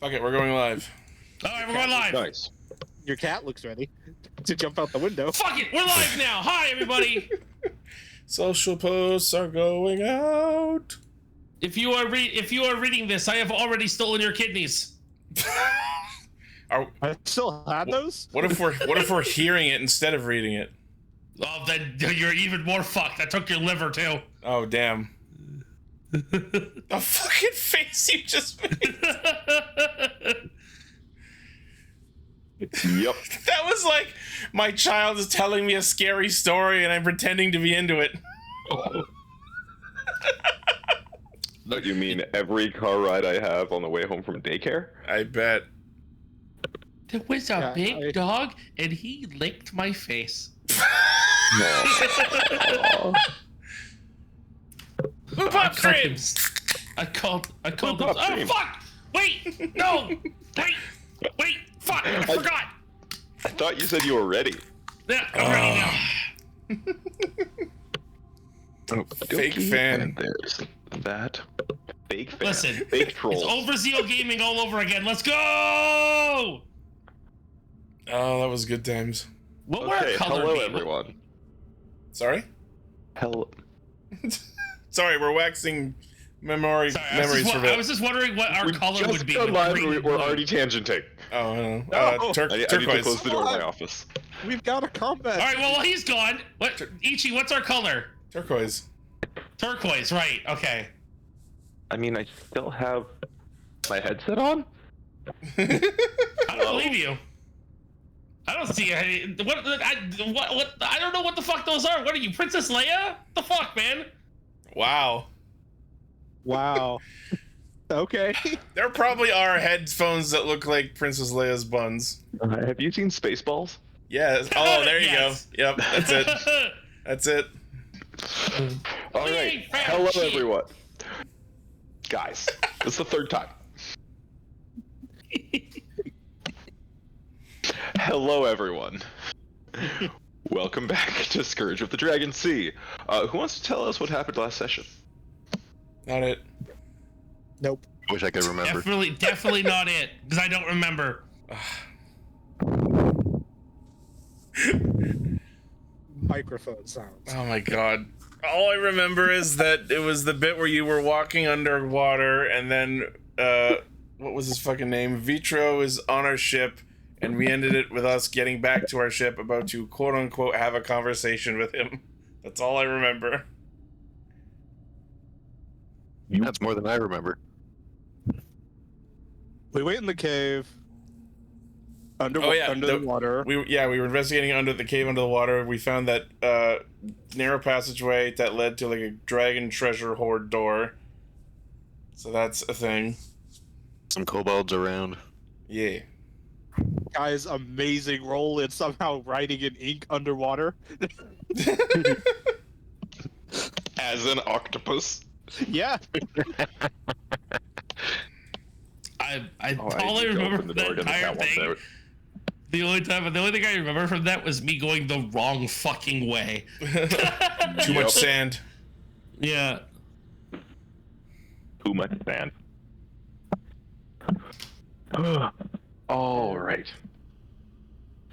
Fuck it, we're going live. All right, we're going live. Nice. Your cat looks ready to jump out the window. Fuck it, we're live now. Hi, everybody. Social posts are going out. If you are reading this, I have already stolen your kidneys. I still have those. What if we're hearing it instead of reading it? Oh, then you're even more fucked. I took your liver too. Oh damn. The fucking face you just made. Yep. That was like my child is telling me a scary story and I'm pretending to be into it. You mean every car ride I have on the way home from daycare? I bet. There was a big dog, and he licked my face. BluePopStream! I called him. Oh, fuck! Wait! No! Wait! Fuck! I forgot! I thought you said you were ready. Yeah, I'm ready now. Fake fan. And there's that. Fake fan. Listen, fake troll. it's Overzeal Gaming all over again. Let's go! Oh, that was good times. What were our color hello be? everyone. Sorry? Hello. Sorry, we're waxing memories for I was just wondering what our color would be. We're already tangenting. Oh, I don't know. No. Turquoise. I need to close the door of my office. We've got a combat. All right, well, he's gone. What, Ichi? What's our color? Turquoise. Turquoise, right? Okay. I mean, I still have my headset on. I don't believe you. I don't see any. What? I don't know what the fuck those are. What are you, Princess Leia? The fuck, man? Wow. Wow. Okay. There probably are headphones that look like Princess Leia's buns. Have you seen Spaceballs? Yes. Oh, there you Yes. go. Yep, that's it. That's it. All We right. ain't found Hello, shit. everyone. Guys, it's the third time. Hello, everyone. Welcome back to Scourge of the Dragon Sea. Who wants to tell us what happened last session? Not it. Nope. Wish I could remember. Definitely not it, because I don't remember. Microphone sounds. Oh my god. All I remember is that it was the bit where you were walking underwater and then, what was his fucking name? Vitro is on our ship and we ended it with us getting back to our ship about to quote unquote have a conversation with him. That's all I remember. That's more than I remember. We wait in the cave. Under Oh, yeah, the water. We were investigating under the cave under the water. We found that narrow passageway that led to like a dragon treasure hoard door. So that's a thing. Some kobolds around. Yeah. Guy's amazing roll in somehow writing in ink underwater. As an octopus. Yeah. All I remember from that entire thing. The only thing I remember from that was me going the wrong fucking way. Too much sand. Yeah. Too much sand. All right.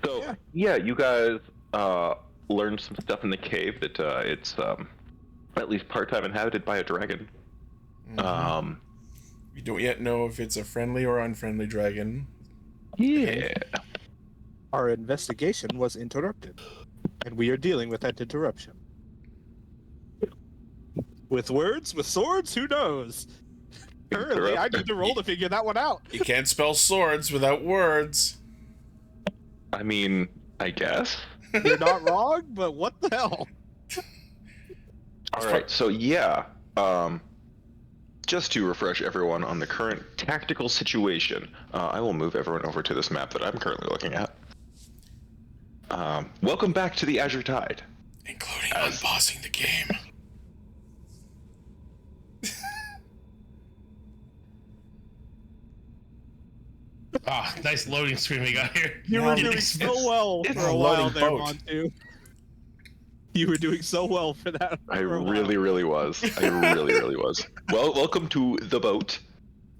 So yeah, you guys learned some stuff in the cave that it's at least part-time inhabited by a dragon. Mm-hmm. We don't yet know if it's a friendly or unfriendly dragon. Yeah. Our investigation was interrupted, and we are dealing with that interruption. With words, with swords, who knows? Currently, I need to roll to figure that one out. You can't spell swords without words. I mean, I guess. You're not wrong, but what the hell? All right, so yeah, just to refresh everyone on the current tactical situation, I will move everyone over to this map that I'm currently looking at. Welcome back to the Azure Tide. Including unpausing the game. Ah, nice loading screen we got here. You were doing so well for a while there, Montu. You were doing so well for that. I really was. I really was. Well, welcome to the boat.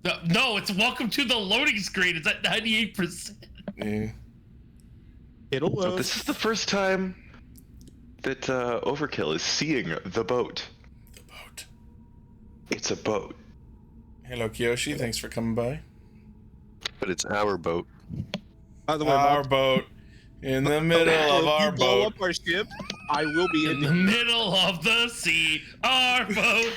No, it's welcome to the loading screen. It's at 98%. Yeah. It'll load. This is the first time that Overkill is seeing the boat. The boat. It's a boat. Hello, Kiyoshi. Thanks for coming by. But it's our boat. By the way, Our boat. In the middle of our if you blow boat. up our ship, I will be In the middle of the sea, our boat.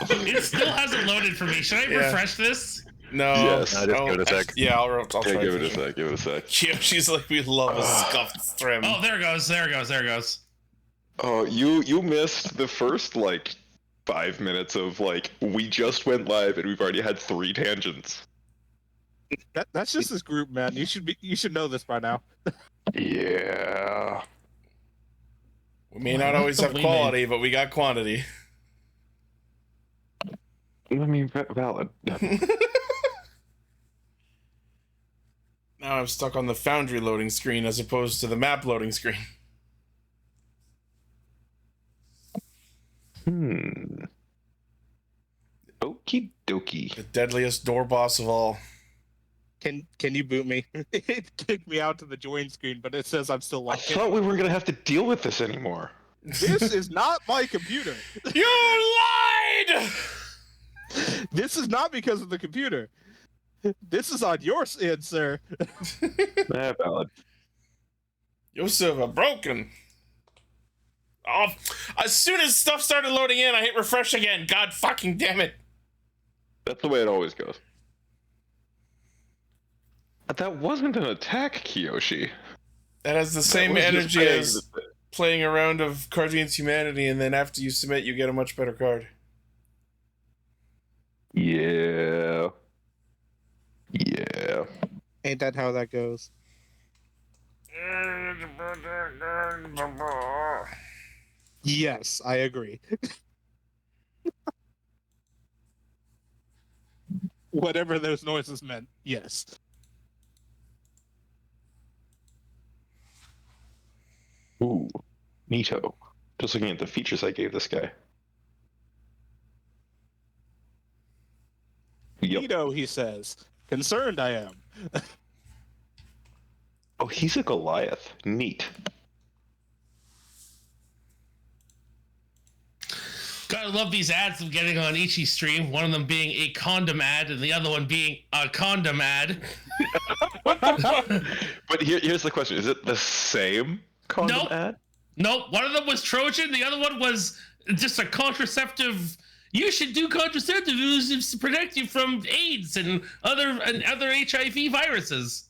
It still hasn't loaded for me. Should I refresh this? No. Yes. Just give it a sec. Yeah, I'll try. Yeah, give it a sec. Give it a sec. Kiyoshi's like, we love a scuffed stream. Oh, there it goes. There it goes. There it goes. Oh, you missed the first like 5 minutes of like we just went live and we've already had 3 tangents. That's just this group, man. You should know this by now. Yeah. We may not always have quality, but we got quantity. I mean, valid. Now I'm stuck on the Foundry loading screen as opposed to the map loading screen. Okie dokie. The deadliest door boss of all. Can you boot me? It kicked me out to the join screen, but it says I'm still I locked in. thought we weren't gonna have to deal with this anymore. This is not my computer. You lied! This is not because of the computer. This is on your end, sir. Valid. Your server broken. Oh, as soon as stuff started loading in, I hit refresh again. God fucking damn it. That's the way it always goes. But that wasn't an attack, Kiyoshi. That has the same energy as playing a round of Cards Against Humanity, and then after you submit, you get a much better card. Yeah. Yeah. Ain't that how that goes? Yes, I agree. Whatever those noises meant, yes. Ooh, neato. Just looking at the features I gave this guy. Yep. Nito, he says. Concerned I am. Oh, he's a Goliath. Neat. Gotta love these ads I'm getting on each stream. One of them being a condom ad, and the other one being a condom ad. But here's the question: is it the same condom Nope. ad? Nope. One of them was Trojan. The other one was just a contraceptive. You should do contraceptives to protect you from AIDS and other HIV viruses.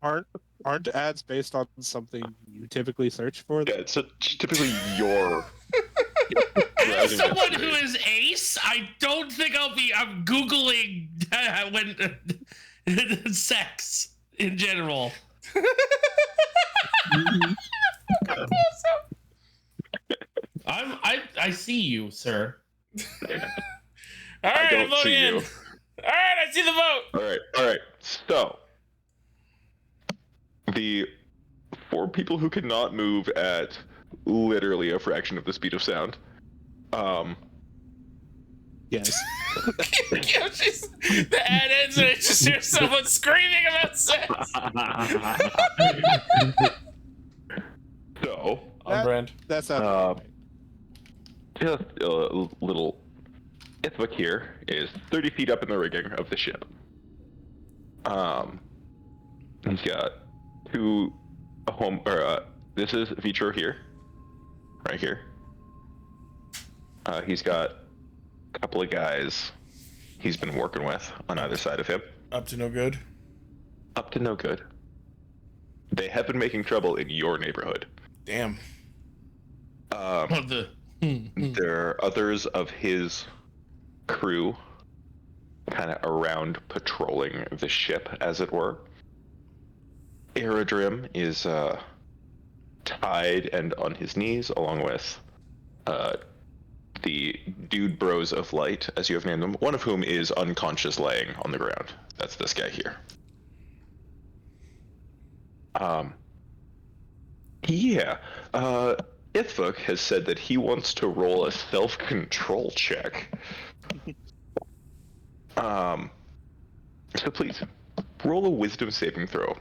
Aren't ads based on something you typically search for? Yeah, it's typically your. As someone who is ace, I don't think I'm Googling when sex in general. I see you, sir. All right, I'm loading in. All right, I see the vote. All right. So, the 4 people who cannot move at literally a fraction of the speed of sound. Yes. The ad ends and I just hear someone screaming about sex. So, On brand. That's not right. just a little. Ithvik here is 30 feet up in the rigging of the ship. He's got 2 this is Vitro here, right here. He's got a couple of guys he's been working with on either side of him. Up to no good. Up to no good. They have been making trouble in your neighborhood. Damn. There are others of his crew kind of around patrolling the ship, as it were. Aerodrim is tied and on his knees, along with the dude bros of light, as you have named them, one of whom is unconscious laying on the ground. That's this guy here. Ithvok has said that he wants to roll a self-control check. So please, roll a wisdom saving throw.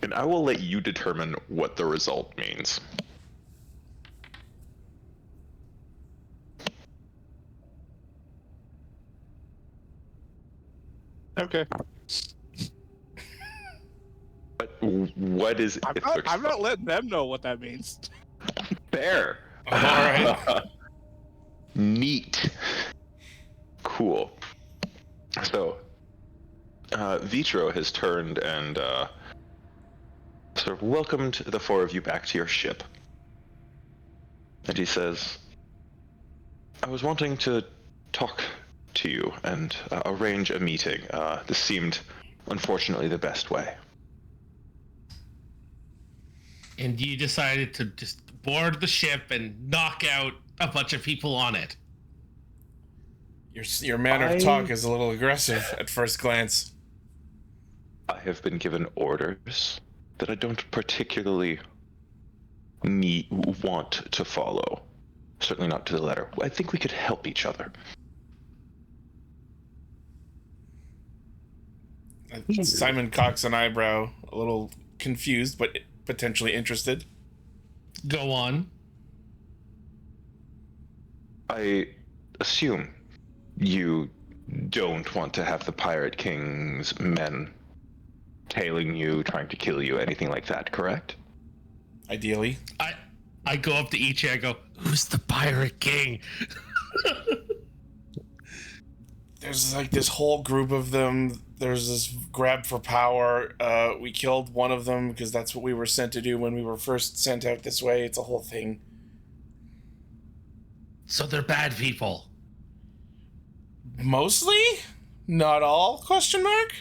And I will let you determine what the result means. Okay. But what is Ithvok's I'm not letting them know what that means. fair? All right. Neat. Cool. So, Vitro has turned and sort of welcomed the four of you back to your ship. And he says, I was wanting to talk to you and arrange a meeting. This seemed, unfortunately, the best way. And you decided to just board the ship and knock out a bunch of people on it. Your manner of talk is a little aggressive at first glance. I have been given orders that I don't particularly want to follow. Certainly not to the letter. I think we could help each other. Simon cocks an eyebrow, a little confused, but potentially interested. Go on. I assume you don't want to have the Pirate King's men tailing you, trying to kill you, anything like that, correct? Ideally. I go up to Ichi, I go, who's the Pirate King? There's like this whole group of them. There's this grab for power. We killed one of them because that's what we were sent to do when we were first sent out this way. It's a whole thing. So they're bad people. Mostly? Not all? Question mark?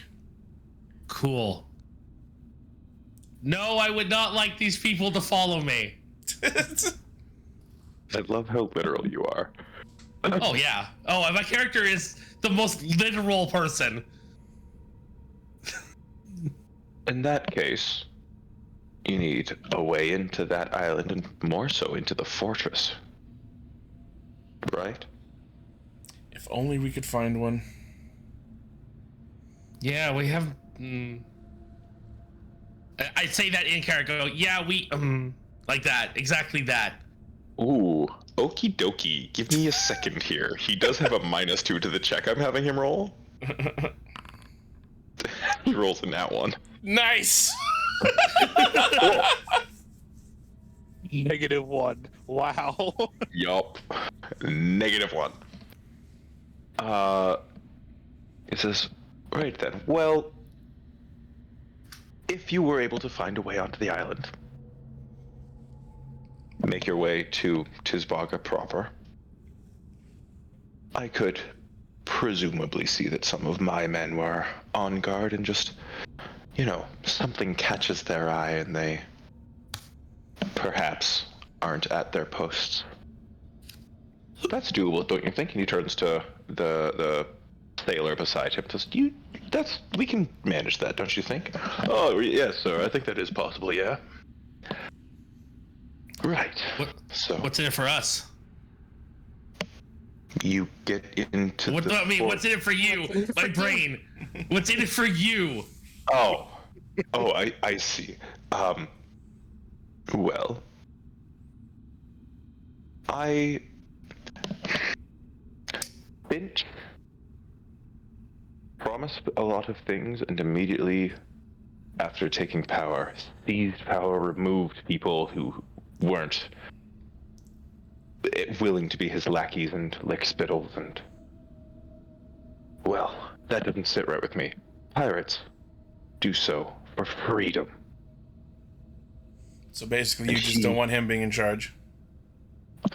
Cool. No, I would not like these people to follow me. I love how literal you are. Oh, yeah. Oh, my character is the most literal person. In that case, you need a way into that island and more so into the fortress. Right? If only we could find one. Yeah, we have... I say that in character. Go, yeah, we... like that. Exactly that. Ooh, okie dokie. Give me a second here. He does have a -2 to the check I'm having him roll. He rolls in that one. Nice! -1. Wow. Yup. -1. It says, right then. Well, if you were able to find a way onto the island, make your way to Tisbaga proper, I could presumably see that some of my men were on guard and just, something catches their eye and they perhaps aren't at their posts. That's doable, don't you think? And he turns to the sailor beside him. Says, we can manage that, don't you think? Oh, yes, sir. I think that is possible, yeah. Right. What's in it for us? You get into what's in it for you? My brain. What's in it for you? Oh, I see. Well, Finch promised a lot of things and immediately after taking power, seized power, removed people who weren't willing to be his lackeys and lick spittles and... Well, that doesn't sit right with me. Pirates do so for freedom. So basically you just don't want him being in charge.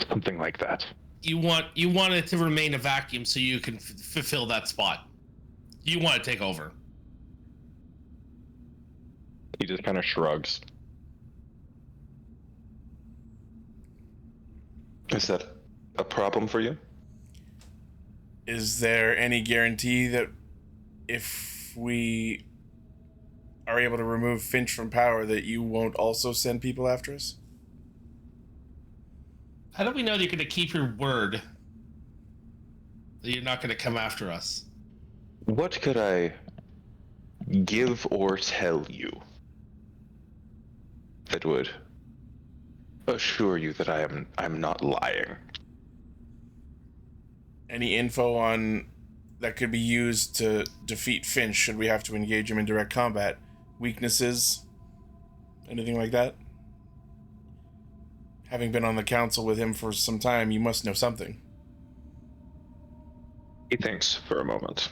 Something like that. You want it to remain a vacuum so you can fulfill that spot. You want to take over. He just kind of shrugs. Is that a problem for you? Is there any guarantee that if we are able to remove Finch from power, that you won't also send people after us? How do we know that you're going to keep your word? That you're not going to come after us? What could I give or tell you that would assure you that I'm not lying? Any info on that could be used to defeat Finch should we have to engage him in direct combat? Weaknesses? Anything like that? Having been on the council with him for some time, you must know something. He thinks for a moment.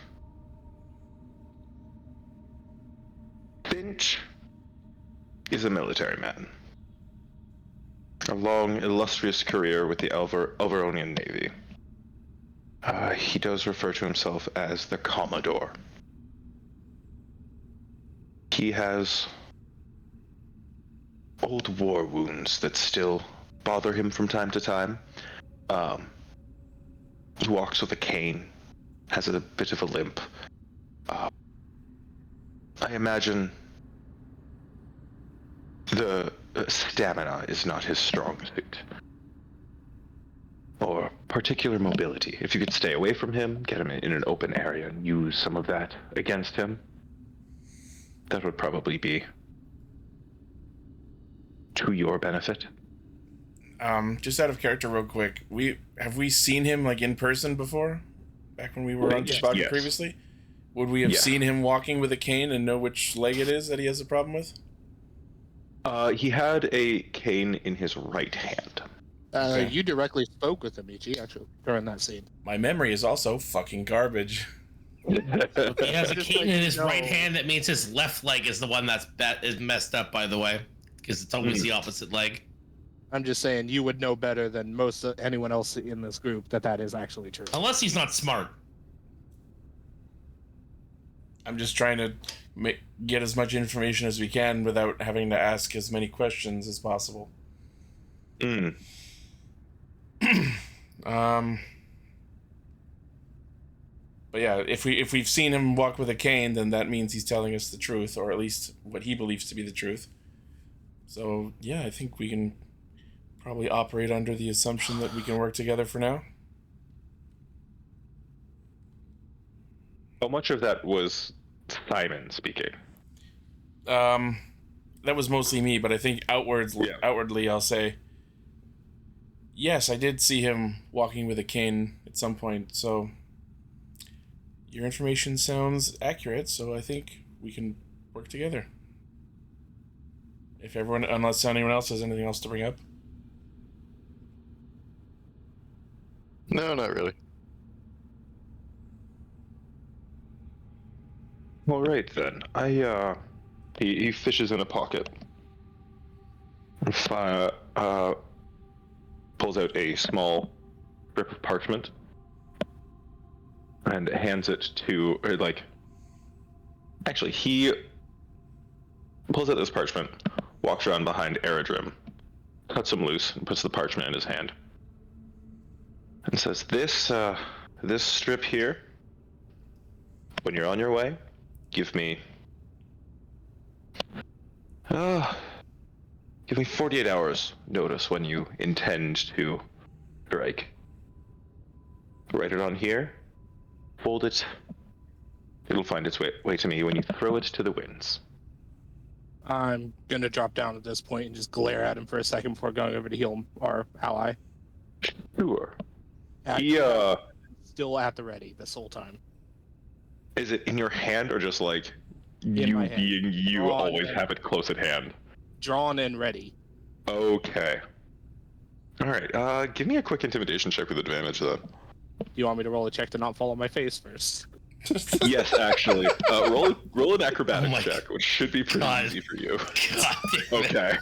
Finch is a military man. A long, illustrious career with the Alvaronian Navy. He does refer to himself as the Commodore. He has old war wounds that still bother him from time to time. He walks with a cane, has a bit of a limp. I imagine the stamina is not his strong suit. Or particular mobility. If you could stay away from him, get him in an open area and use some of that against him, that would probably be to your benefit. Just out of character real quick, have we seen him like in person before? Back when we were on Tashbaka yes. previously? Would we have seen him walking with a cane and know which leg it is that he has a problem with? He had a cane in his right hand. Okay. You directly spoke with him, Ichi, actually, during that scene. My memory is also fucking garbage. If he has a Just cane like, in his no. right hand, that means his left leg is the one that is messed up, by the way. Because it's always the opposite leg. I'm just saying you would know better than most anyone else in this group that is actually true. Unless he's not smart. I'm just trying to get as much information as we can without having to ask as many questions as possible. But yeah, if we've seen him walk with a cane, then that means he's telling us the truth, or at least what he believes to be the truth. So yeah, I think we can probably operate under the assumption that we can work together for now. How much of that was Simon speaking? That was mostly me, but I think outwardly I'll say, yes, I did see him walking with a cane at some point, so your information sounds accurate, so I think we can work together. Unless anyone else has anything else to bring up. No, not really. All right then. He fishes in a pocket. Pulls out a small strip of parchment and hands it to, actually, he pulls out this parchment, walks around behind Eredrim, cuts him loose, and puts the parchment in his hand, and says, this strip here, when you're on your way, give me 48 hours notice when you intend to strike. Write it on here, fold it, it'll find its way to me when you throw it to the winds. I'm going to drop down at this point and just glare at him for a second before going over to heal our ally. Sure. Still at the ready this whole time. Is it in your hand or just like In you my hand. being you Oh, always yeah. have it close at hand? Drawn and ready. Okay. Alright, give me a quick intimidation check with advantage then. You want me to roll a check to not fall on my face first? Yes, actually. Roll an acrobatics Oh my check, which should be pretty God. easy for you. God damn it. Okay.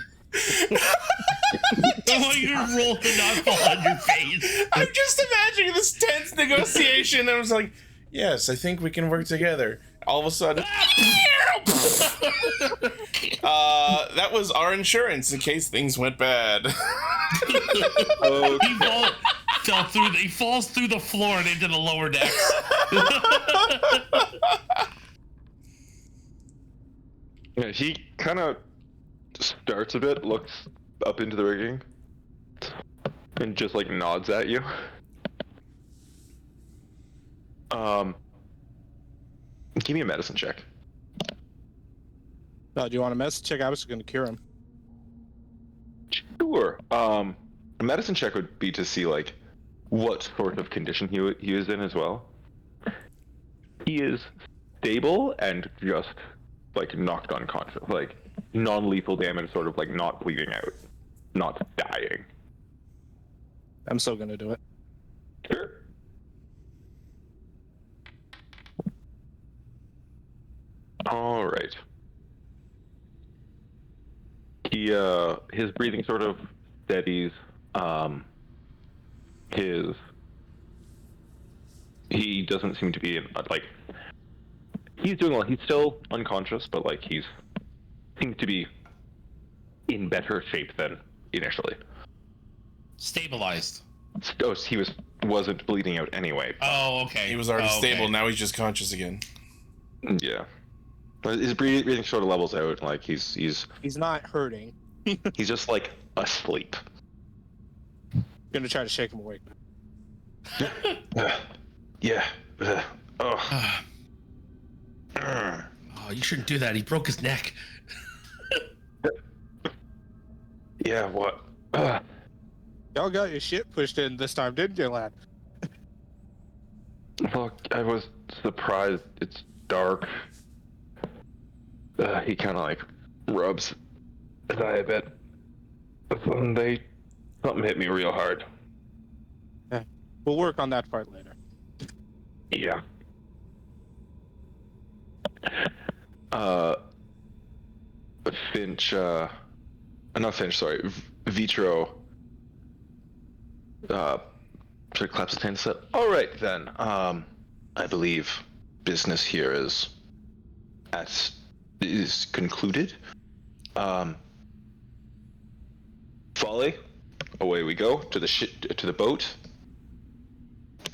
I want you to roll to not fall on your face. I'm just imagining this tense negotiation. I was like, yes, I think we can work together. All of a sudden, that was our insurance in case things went bad. He falls through the floor and into the lower decks. Yeah, he kind of starts a bit, looks up into the rigging, and just like nods at you. Give me a medicine check. Do you want a medicine check? I was going to cure him. Sure. A medicine check would be to see like what sort of condition he is in as well. He is stable and just like knocked unconscious, like non-lethal damage, sort of like not bleeding out, not dying. I'm still going to do it. Sure. All right. His breathing sort of steadies. He doesn't seem to be in, like, he's doing well. He's still unconscious, but like seems to be in better shape than initially. Stabilized. Oh, he wasn't bleeding out anyway. Oh, okay. He was already okay. stable. Now he's just conscious again. Yeah. But his breathing sort of levels out. Like he's not hurting. he's just like asleep. Going to try to shake him awake. Yeah. Oh, you shouldn't do that. He broke his neck. Yeah, what? Y'all got your shit pushed in this time, didn't you, lad? Look, I was surprised. It's dark. He kind of like rubs his eye a bit. Something hit me real hard. Yeah. We'll work on that part later. Yeah. Vitro sort of claps his hand and said, all right then, I believe business here is concluded. Folly, away we go to the boat.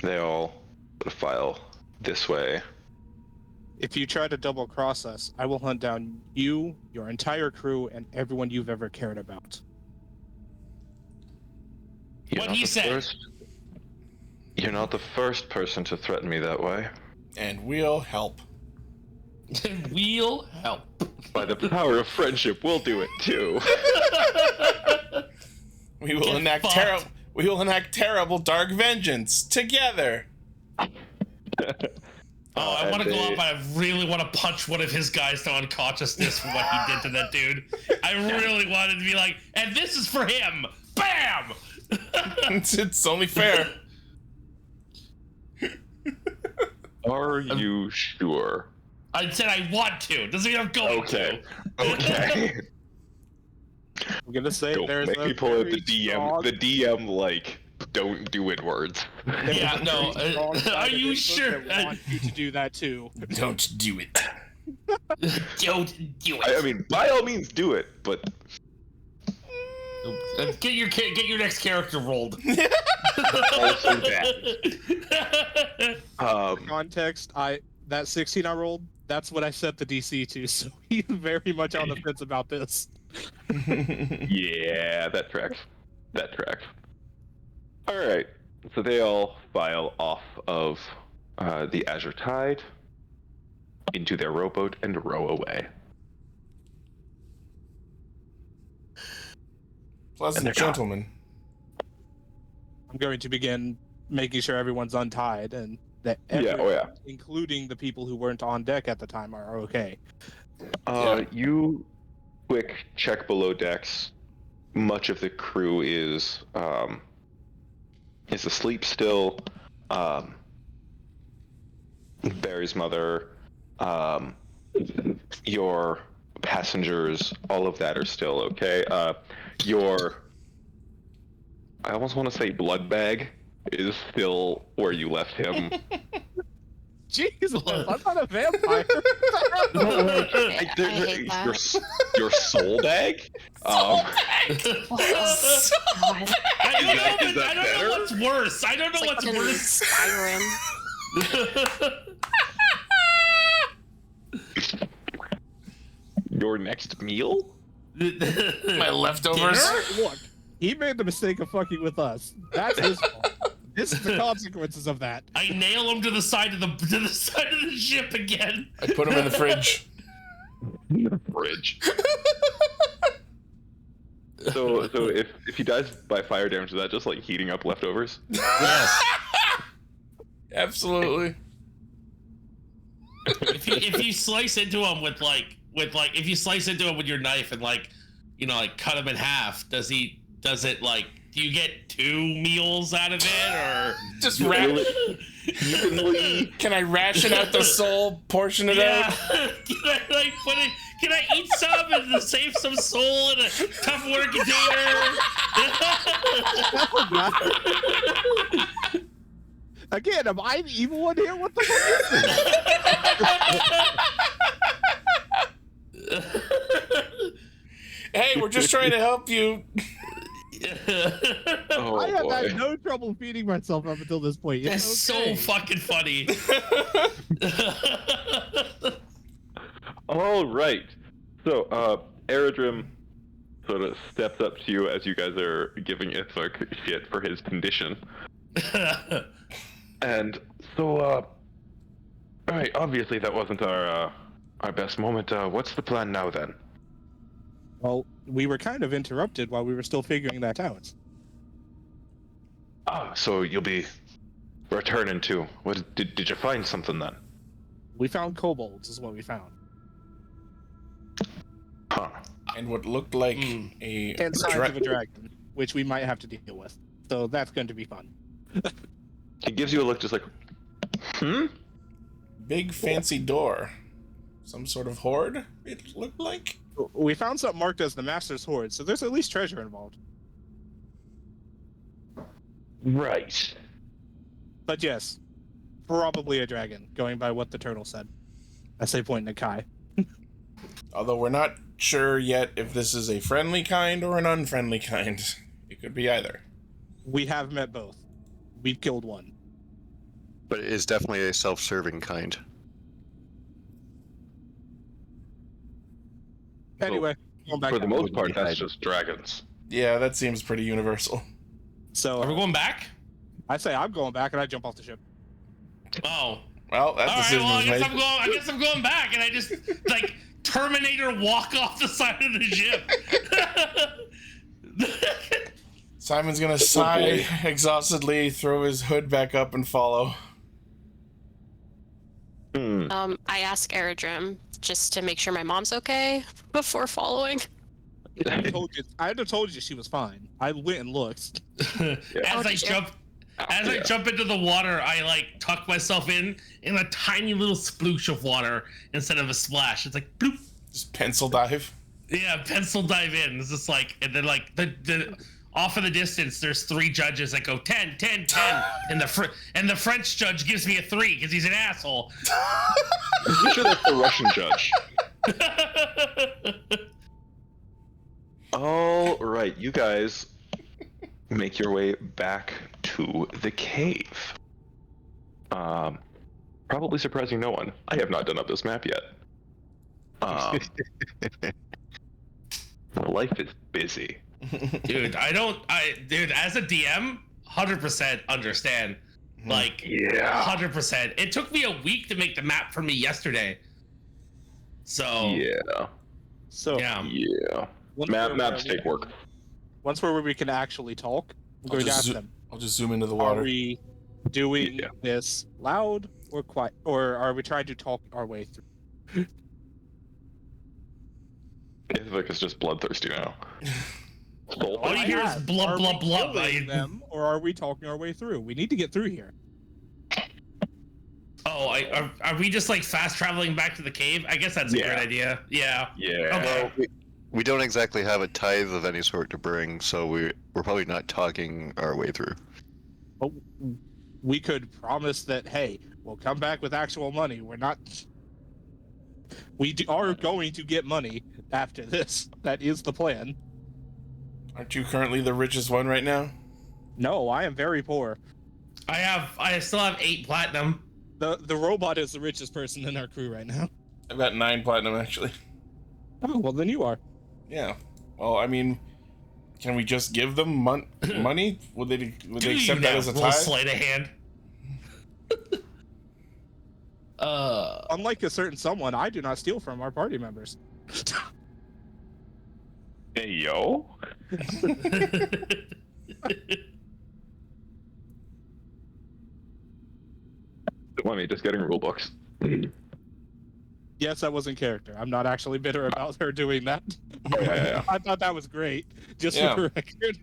They all file this way. If you try to double cross us, I will hunt down you, your entire crew, and everyone you've ever cared about. What he said. You're not the first person to threaten me that way. And we'll help. We'll help. By the power of friendship, we'll do it too. We will enact terrible dark vengeance together. I want to go up and I really want to punch one of his guys to unconsciousness for what he did to that dude. I really wanted to be like, and this is for him. Bam! It's only fair. Are you sure? I said I want to. Doesn't mean I'm going to. Okay. I'm gonna say Don't there's make a me pull out very the DM. strong- The DM, like, don't do it words. there's Yeah, a no, very strong side are of you this book sure? that want you to do that too. Don't do it. Don't do I it. mean, by all means, do it, but Get your next character rolled. also that. Context, that 16 I rolled, that's what I set the DC to, so he's very much on the fence about this. Yeah, that tracks. All right, so they all file off of the Azure Tide into their rowboat and row away. Pleasant gentlemen. I'm going to begin making sure everyone's untied and that including the people who weren't on deck at the time, are okay. You quick check below decks. Much of the crew is asleep still. Barry's mother, your passengers, all of that are still okay. I almost want to say blood bag is still where you left him. Jesus, I'm not a vampire. Your soul bag? God. I don't that know better? what's worse. I don't know It's like what's fucking worse. Skyrim. your next meal? My leftovers. Look, he made the mistake of fucking with us. That's his fault. This is the consequences of that. I nail him to the side of the ship again. I put him in the fridge. Fridge. So if he dies by fire damage, is that just like heating up leftovers? Yes. Absolutely. If you slice into him with if you slice into him with your knife and cut him in half, do you get 2 meals out of it, or Just Evenly. Can I ration out the soul portion of that? Can I eat some and save some soul in a Tupperware container? Again, am I the evil one here? What the fuck is this? Hey, we're just trying to help you. Oh, I have boy. had no trouble feeding myself up until this point. That's It's so okay. fucking funny. All right. So, Aerodrim sort of steps up to you as you guys are giving Ithvak shit for his condition. And so, all right, obviously that wasn't our best moment. What's the plan now then? Well, we were kind of interrupted while we were still figuring that out. So you'll be returning to. What did you find something then? We found kobolds, is what we found. Huh. And what looked like a And signs of a dragon, which we might have to deal with. So that's going to be fun. He gives you a look just like, big fancy door. Some sort of hoard, it looked like. We found something marked as the Master's Hoard, so there's at least treasure involved. Right. But yes, probably a dragon, going by what the turtle said. I say pointing at Kai. Although we're not sure yet if this is a friendly kind or an unfriendly kind. It could be either. We have met both. We've killed one. But it is definitely a self-serving kind. Anyway, going back For the to- most part, that's just dragons. Yeah, that seems pretty universal. So Are we going back? I say I'm going back and I jump off the ship. Oh. Well, that All right, decision well, was made. I guess I'm going back, and I just Terminator walk off the side of the ship. Simon's gonna sigh exhaustedly, throw his hood back up, and follow. I ask Aerodrim just to make sure my mom's okay before following. I had to told you she was fine. I went and looked. As I jump into the water, I tuck myself in a tiny little sploosh of water instead of a splash. It's like bloop. Just pencil dive. Yeah, pencil dive in. It's just and then the off in the distance, there's 3 judges that go 10, 10, 10, and the French judge gives me a 3 because he's an asshole. I'm sure that's the Russian judge. All right, you guys make your way back to the cave. Probably surprising no one. I have not done up this map yet. Life is busy. Dude, as a DM, 100% understand. Yeah. 100%. It took me a week to make the map for me yesterday. So Yeah. So yeah. Yeah. once Maps we're- take work. Once where we can actually talk, I'm going to ask them. I'll just zoom into the Are water. we doing Yeah. this loud or quiet, or are we trying to talk our way through? Ithvak is just bloodthirsty now. All you hear is blub, Are blub, we blub. killing them, or are we talking our way through? We need to get through here. Are we just fast traveling back to the cave? I guess that's a Yeah. great idea. Yeah. Yeah. Okay. We don't exactly have a tithe of any sort to bring, so we're probably not talking our way through. But we could promise that, hey, we'll come back with actual money. We're not. Are going to get money after this. That is the plan. Aren't you currently the richest one right now? No, I am very poor. I still have 8 platinum. The robot is the richest person in our crew right now. I've got 9 platinum actually. Oh, well, then you are. Yeah. Well, I mean, can we just give them money? Would they accept that as a roll tithe? sleight of hand. Unlike a certain someone, I do not steal from our party members. Hey, yo. Let me just getting rule books. Yes, that was in character. I'm not actually bitter about her doing that. Oh, yeah. I thought that was great. Just Yeah. for the record.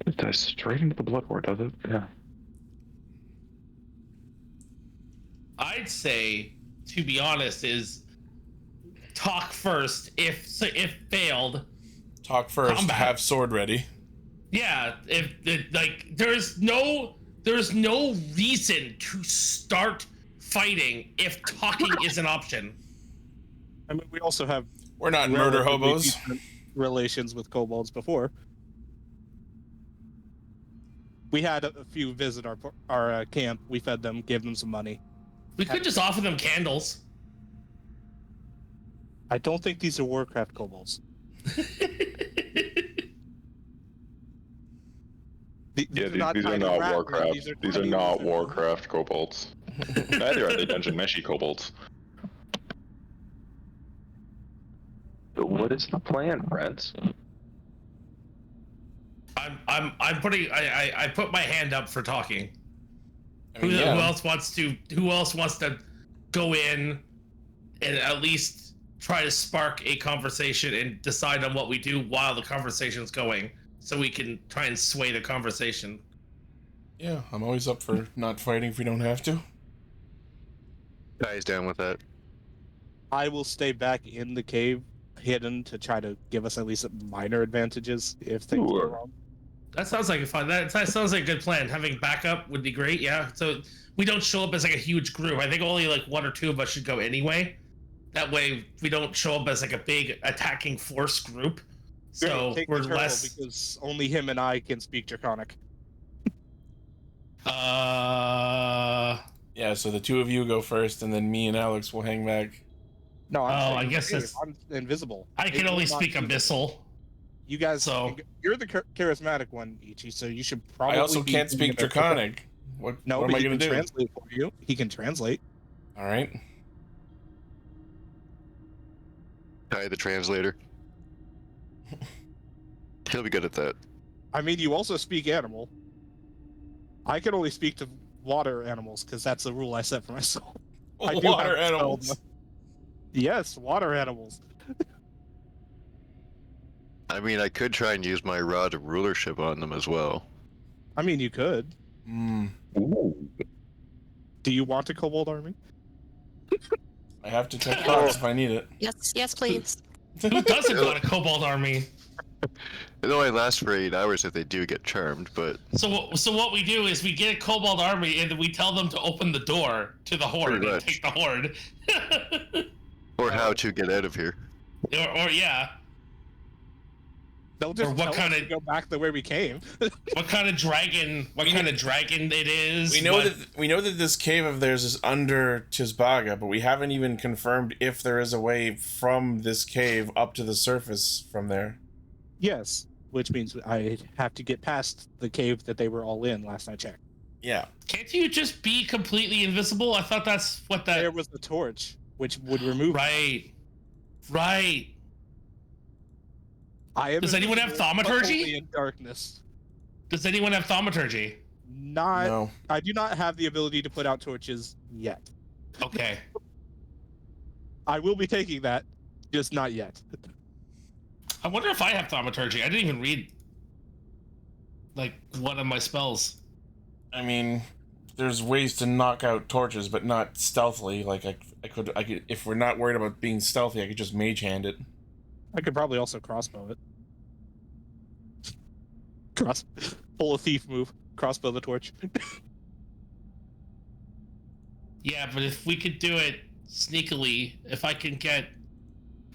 It dies straight into the blood ward, does it? Yeah. I'd say, to be honest, is talk first. If failed, Talk first. Combat. Have sword ready. yeah. There's no reason to start fighting if talking is an option. I mean, we also have We're not murder relatively hobos. decent relations with kobolds before. We had a few visit our camp. We fed them, gave them some money. We could just offer them candles. I don't think these are Warcraft kobolds. Yeah, these are not Warcraft. These are not Warcraft kobolds. Neither are they Dungeon Meshi kobolds. So what is the plan, friends? I'm putting I put my hand up for talking. I mean, Who yeah. else wants to go in and at least try to spark a conversation and decide on what we do while the conversation's going, so we can try and sway the conversation. Yeah, I'm always up for not fighting if we don't have to. Guy's down with that. I will stay back in the cave, hidden, to try to give us at least minor advantages if things go wrong. That sounds like a fun. That sounds like a good plan. Having backup would be great. Yeah. So we don't show up as like a huge group. I think only like one or two of us should go anyway. That way we don't show up as like a big attacking force group. So Take we're the turtle, less. because only him and I can speak Draconic. Yeah, so the two of you go first, and then me and Alex will hang back. No, I guess that's. I'm invisible. I can only speak Abyssal. You guys, So- you're the charismatic one, Ichi, so you should probably. I also be can't speak thinking about- Draconic. What No, am but I he going can to do? translate for you. He can translate. All right. Guy the translator. He'll be good at that. I mean, you also speak animal. I can only speak to water animals because that's the rule I set for myself. I do Water have a spell, animals. though. Yes, water animals. I mean, I could try and use my rod of rulership on them as well. I mean, you could. Hmm. Do you want a kobold army? I have to check thoughts if I need it. Yes, please. Who doesn't want a kobold army? It only lasts for 8 hours if they do get charmed, but So what we do is we get a kobold army and we tell them to open the door to the horde Pretty and much. take the horde. or how to get out of here. or yeah. They'll just Or what tell us kinda- to go back the way we came. What kind of dragon it is. We know what- that this cave of theirs is under Chisbaga, but we haven't even confirmed if there is a way from this cave up to the surface from there. Yes, which means I have to get past the cave that they were all in last I checked. Yeah. Can't you just be completely invisible? I thought that's what There that. was the torch, which would remove. Right. I am Does anyone have invisible, but thaumaturgy? only in darkness. Does anyone have thaumaturgy? Not. No. I do not have the ability to put out torches yet. Okay. I will be taking that, just not yet. I wonder if I have thaumaturgy. I didn't even read like one of my spells. I mean, there's ways to knock out torches, but not stealthily. Like I could, if we're not worried about being stealthy, I could just mage hand it. I could probably also crossbow it. Pull a thief move. Crossbow the torch. Yeah, but if we could do it sneakily, if I can get,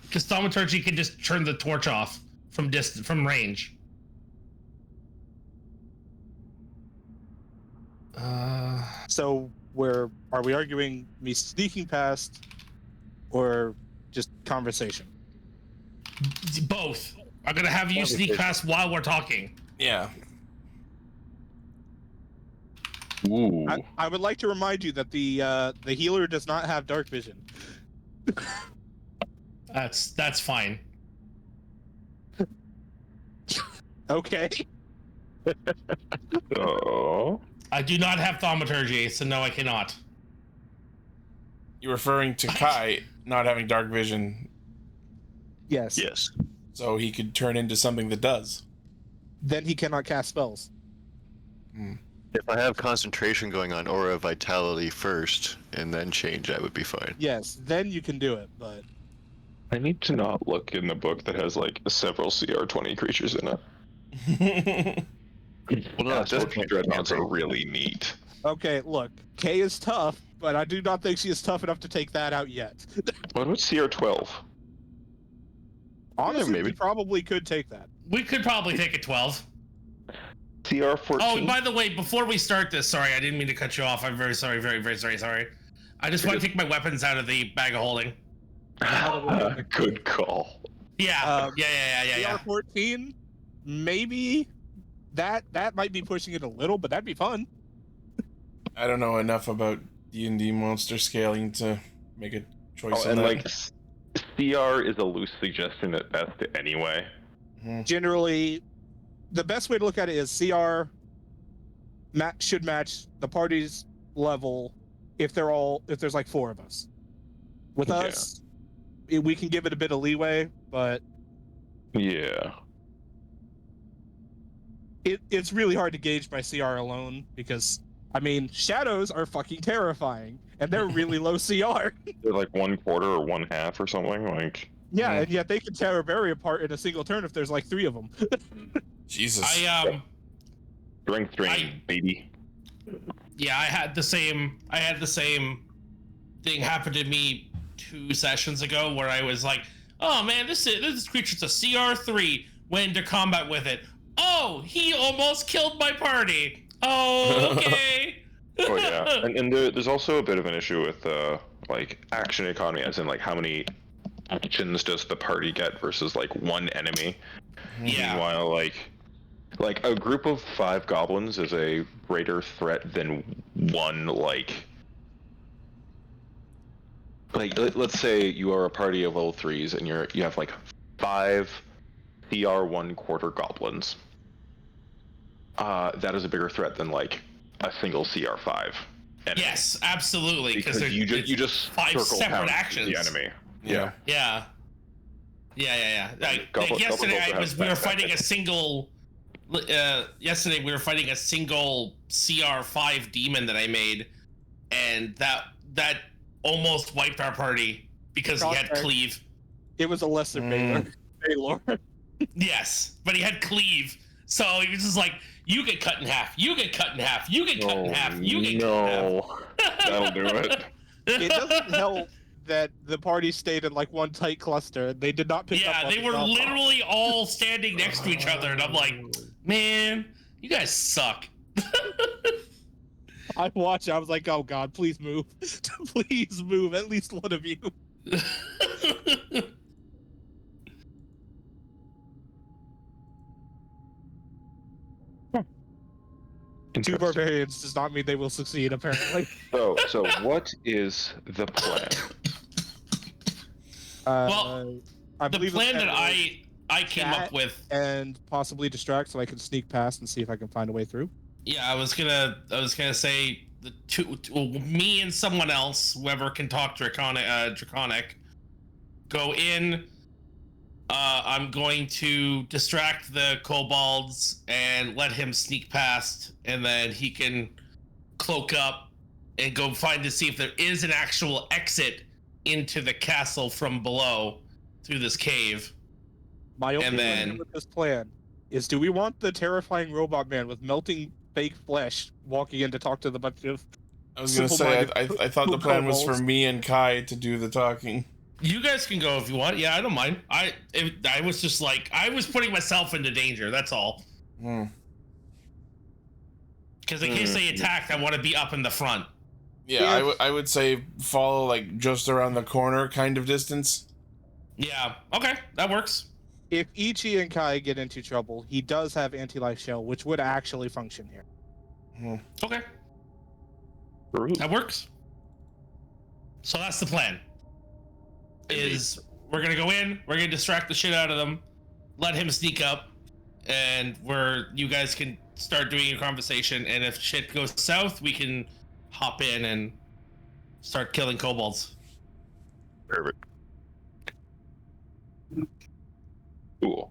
because thaumaturgy can just turn the torch off from range. So are we arguing me sneaking past or just conversation? Both. I'm gonna have you sneak past while we're talking. Yeah. Ooh. I would like to remind you that the healer does not have dark vision. That's fine. Okay. Oh. I do not have thaumaturgy, so no, I cannot. You're referring to Kai not having dark vision, Yes. Yes. so he could turn into something that does. Then he cannot cast spells. If I have concentration going on Aura Vitality first and then change, that would be fine. Yes, then you can do it, but I need to not look in the book that has like several CR20 creatures in it. Well, no, Astral definitely Dreadnoughts are really neat. okay, look, Kay is tough, but I do not think she is tough enough to take that out yet. What about CR12? Honestly, maybe. we probably could take that. We could probably take a 12. CR14? Oh, and by the way, before we start this, sorry, I didn't mean to cut you off. I'm very sorry, very, very, very sorry. I just want to take my weapons out of the bag of holding. Good call. Yeah, yeah. CR14, maybe that might be pushing it a little, but that'd be fun. I don't know enough about D&D monster scaling to make a choice on And that. like, CR is a loose suggestion at best anyway. Generally, the best way to look at it is CR should match the party's level if there's like 4 of us. With us, we can give it a bit of leeway, but Yeah. it's really hard to gauge by CR alone because, I mean, shadows are fucking terrifying and they're really low CR. They're like 1/4 or 1/2 or something. Like, Yeah, and yet they can tear a berry apart in a single turn if there's like 3 of them. Jesus. strength drain, baby. Yeah, I had the same thing happen to me 2 sessions ago where I was like, oh man, this creature's a CR3, went into combat with it. Oh, he almost killed my party. Oh, okay. Oh yeah, and there's also a bit of an issue with like action economy, as in like how many actions does the party get versus like one enemy. Yeah. Meanwhile, like a group of 5 goblins is a greater threat than one like let's say you are a party of level 3s and you have like 5 CR 1/4 goblins. That is a bigger threat than like a single CR5 enemy. Yes, absolutely. Because you just 5 circle separate pound actions. the enemy. Yeah. Yeah. Like Goblins yesterday, also have we were that fighting a tactic. single. Yesterday we were fighting a single CR5 demon that I made, and that almost wiped our party because he had cleave. It was a lesser Baylor. Yes, but he had cleave, so he was just like, "You get cut in half. You get cut in half. You get cut in half. You get cut in half." That'll do it. It doesn't help that the party stayed in like one tight cluster. They did not pick up. Yeah, on they the were drop-off. literally all standing next to each other, and I'm like, man, you guys suck. I watched. I was like, oh god, please move, please move. At least one of you. 2 barbarians does not mean they will succeed. Apparently. So what is the plan? Well, I the believe plan that was I came up chat with. and possibly distract so I can sneak past and see if I can find a way through. Yeah, I was gonna say the me and someone else, whoever can talk draconic, go in. I'm going to distract the kobolds and let him sneak past, and then he can cloak up and go find to see if there is an actual exit into the castle from below through this cave. My only And then- question with this plan is: do we want the terrifying robot man with melting fake flesh walking in to talk to the bunch of? I was gonna say, Simple-minded I thought the plan was for kobolds. me and Kai to do the talking. You guys can go if you want. Yeah, I don't mind. I was just like, I was putting myself into danger. That's all. Hmm. Because in case they attacked, I want to be up in the front. Yeah, I would say follow like just around the corner kind of distance. Yeah. Okay, that works. If Ichi and Kai get into trouble, he does have anti-life shell, which would actually function here. Okay, that works. So that's the plan. Is we're gonna go in, we're gonna distract the shit out of them, let him sneak up, and you guys can start doing your conversation. And if shit goes south, we can hop in and start killing kobolds. Perfect. Cool.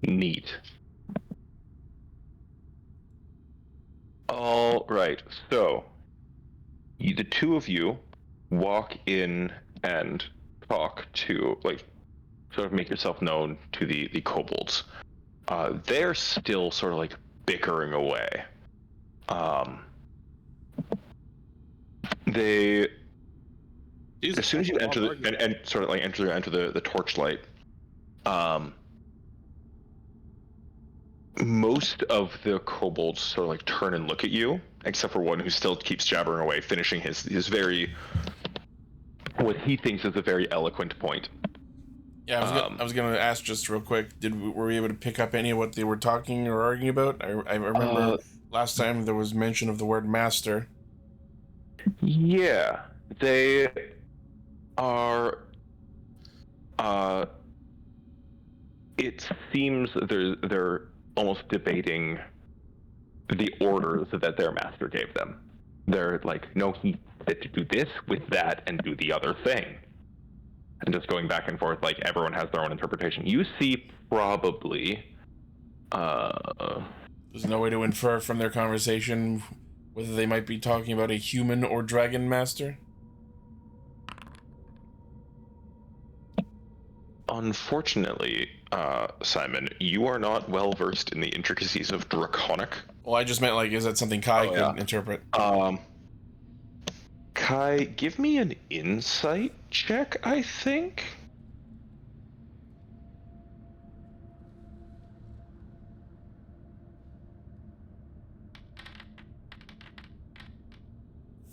Neat. All right, so the two of you walk in and talk to, like, sort of make yourself known to the kobolds. They're still sort of like bickering away. They, Jesus, as soon as you that's a enter long the and sort of like enter the torchlight, most of the kobolds sort of like turn and look at you, except for one who still keeps jabbering away, finishing his very, what he thinks is a very eloquent point. Yeah, I was gonna ask just real quick. Were we able to pick up any of what they were talking or arguing about? I remember last time there was mention of the word master. Yeah, they are. It seems they're almost debating the orders that their master gave them. They're like, no, he said to do this with that and do the other thing. And just going back and forth, like everyone has their own interpretation. You see probably There's no way to infer from their conversation whether they might be talking about a human or dragon master. Unfortunately, Simon, you are not well versed in the intricacies of Draconic. Well, I just meant, like, is that something Kai can interpret? Kai, give me an insight check, I think.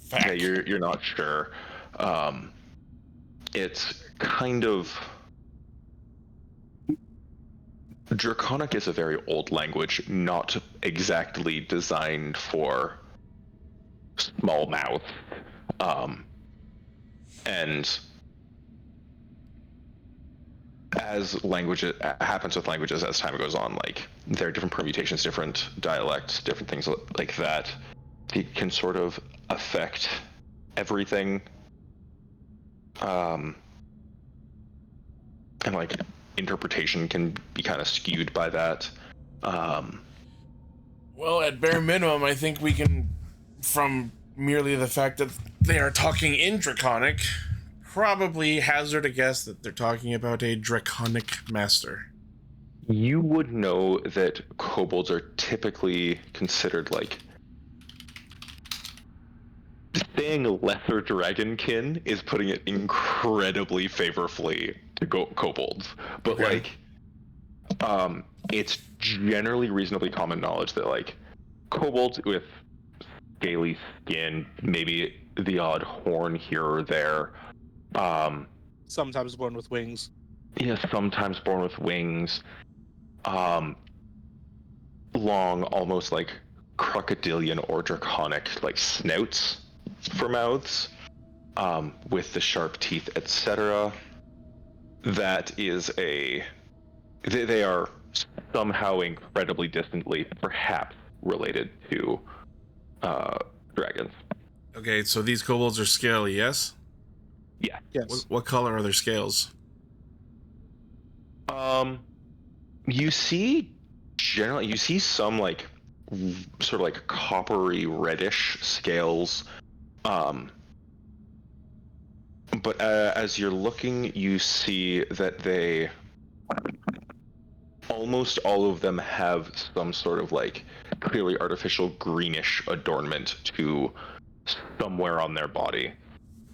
Fact. Yeah, you're not sure. It's kind of... Draconic is a very old language, not exactly designed for small mouths. And as language happens with languages as time goes on, like there are different permutations, different dialects, different things like that. It can sort of affect everything. And like interpretation can be kind of skewed by that. Well, at bare minimum, I think we can, from merely the fact that they are talking in Draconic, probably hazard a guess that they're talking about a Draconic master. You would know that kobolds are typically considered like... Saying lesser dragonkin is putting it incredibly favorably to kobolds, but Okay. like, it's generally reasonably common knowledge that like kobolds with scaly skin, maybe the odd horn here or there, Sometimes born with wings. yeah, sometimes born with wings, long, almost like crocodilian or draconic like snouts for mouths, with the sharp teeth, etc. That is they are somehow incredibly distantly, perhaps, related to dragons. Okay, so these kobolds are scaly, yes? Yeah. Yes. What color are their scales? You see some like sort of like coppery reddish scales. But as you're looking, you see that they almost all of them have some sort of like clearly artificial greenish adornment to somewhere on their body.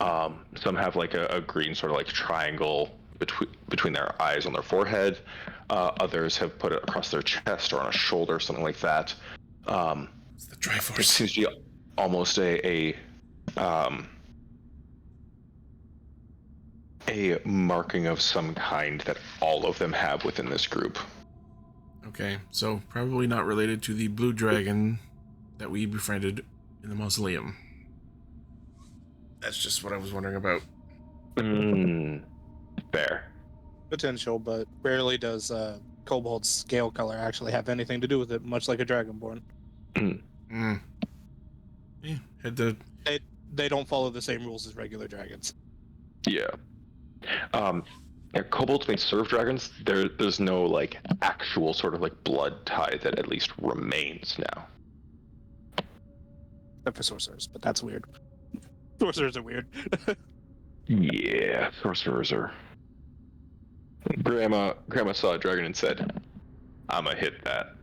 Some have like a green sort of like triangle between their eyes on their forehead. Others have put it across their chest or on a shoulder, something like that. It's the Triforce. It seems to be almost a marking of some kind that all of them have within this group. Okay, so probably not related to the blue dragon that we befriended in the mausoleum. That's just what I was wondering about. Fair. Potential, but rarely does Kobold's scale color actually have anything to do with it, much like a Dragonborn. Yeah, had to. They don't follow the same rules as regular dragons. Yeah. Kobolds may serve dragons. There's no like actual sort of like blood tie that at least remains now. Except for sorcerers, but that's weird. Sorcerers are weird. Yeah, sorcerers are. Grandma saw a dragon and said, "I'ma hit that."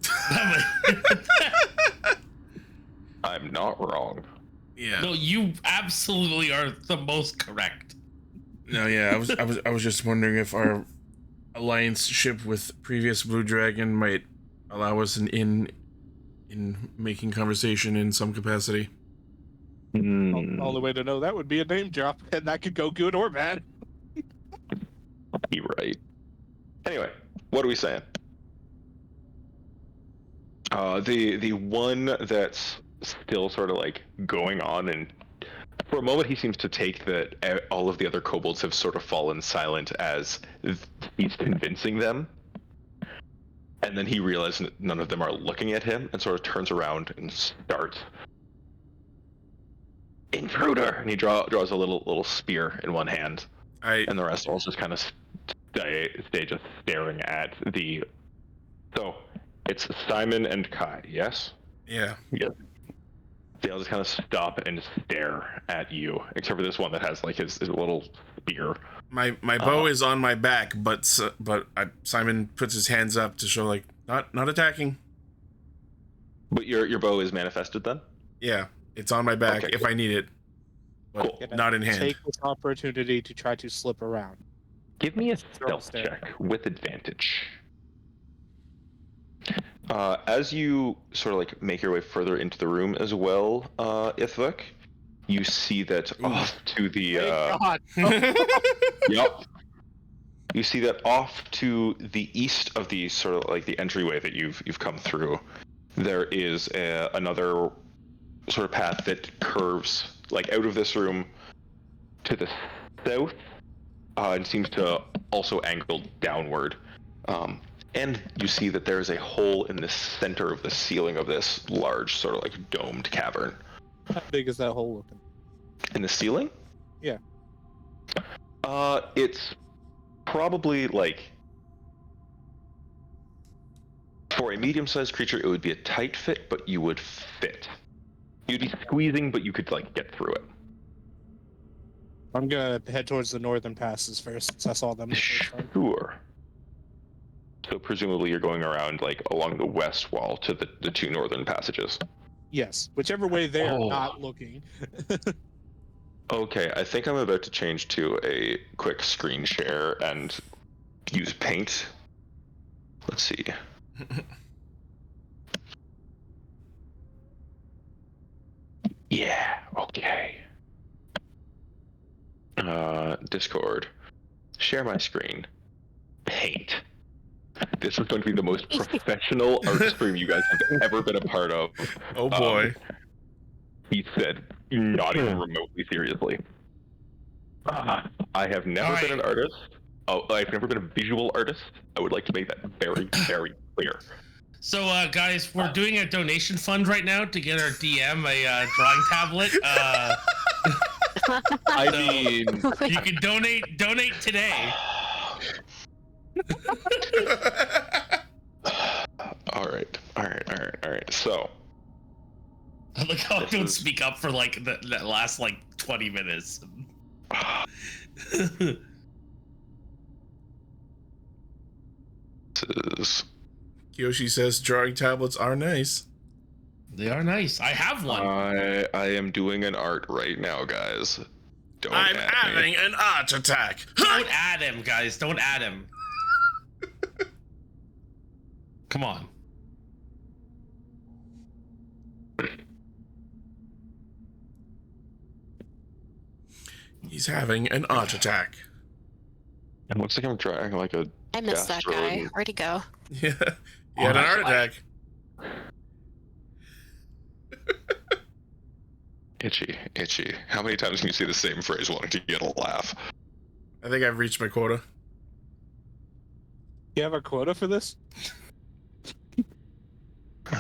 I'm not wrong. Yeah. No, you absolutely are the most correct. No, yeah, I was just wondering if our alliance ship with previous blue dragon might allow us in making conversation in some capacity. Only way to know that would be a name drop, and that could go good or bad. You're right. Anyway, what are we saying? The one that's still sort of like going on, and for a moment he seems to take that all of the other kobolds have sort of fallen silent as he's convincing them, and then he realizes none of them are looking at him and sort of turns around and starts, "Intruder!" and he draws a little spear in one hand, and the rest all just kind of stay just staring at the. So it's Simon and Kai, yes? Yeah. Yes. They'll just kind of stop and stare at you, except for this one that has like his little spear. My bow is on my back, but Simon puts his hands up to show like not attacking. But your bow is manifested then? Yeah, it's on my back Okay, if cool. I need it, but Cool. not in hand. Take this opportunity to try to slip around. Give me a Roll stealth stare. check with advantage. As you sort of like make your way further into the room as well, Ithvik, you see that off to the God. yep. You see that off to the east of the sort of like the entryway that you've come through, there is another sort of path that curves like out of this room to the south, and seems to also angle downward. And you see that there is a hole in the center of the ceiling of this large sort of like domed cavern. How big is that hole looking? In the ceiling? Yeah. It's probably like, for a medium-sized creature, it would be a tight fit, but you would fit. You'd be squeezing, but you could like get through it. I'm gonna head towards the northern passes first, since I saw them the first time. Sure. So presumably you're going around like along the west wall to the two northern passages. Yes, whichever way they're Oh. not looking. Okay, I think I'm about to change to a quick screen share and use paint. Let's see. Yeah, okay. Discord. Share my screen. Paint. This is going to be the most professional art stream you guys have ever been a part of. Oh boy. He said, not even remotely seriously. I have never been an artist. Oh, I've never been a visual artist. I would like to make that very, very clear. So, guys, we're doing a donation fund right now to get our DM a drawing tablet. I So- mean, You can donate today. all right. So, Look how I This don't is- speak up for like the last like 20 minutes. this is Kiyoshi says drawing tablets are nice. They are nice. I have one. I am doing an art right now, guys. Don't I'm at me. having an art attack. Don't add him, guys. Don't add him. Come on. He's having an art attack. It looks like I'm dragging like a. I missed that guy. Gastro- Where'd he go? Yeah, he had an art attack. Itchy. How many times can you say the same phrase wanting to get a laugh? I think I've reached my quota. You have a quota for this? And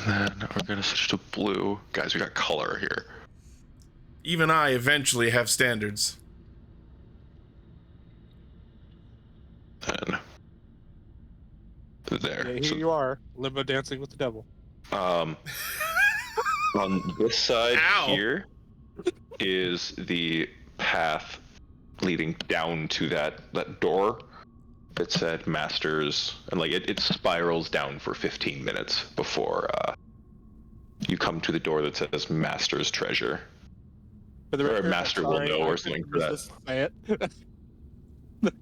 then we're gonna switch to blue. Guys, we got color here. Even I eventually have standards. And there. Yeah, here you are, limbo dancing with the devil. On this side Ow. here is the path leading down to that door that said Masters, and like it spirals down for 15 minutes before you come to the door that says Master's Treasure. For the Or record, Master will sorry, know I or something couldn't for resist to say it.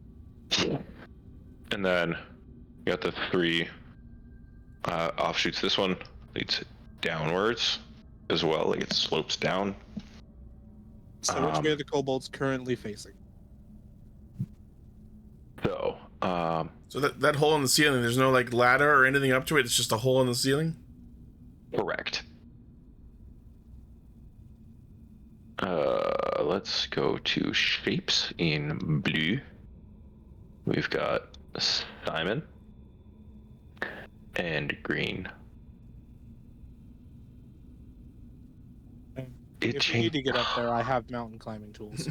And then you got the 3 offshoots. This one leads downwards as well, like it slopes down. So which way are the kobolds currently facing? So, So that hole in the ceiling, there's no like ladder or anything up to it. It's just a hole in the ceiling. correct. Let's go to shapes in blue. We've got Simon and green. It If you need to changed. get up there, I have mountain climbing tools.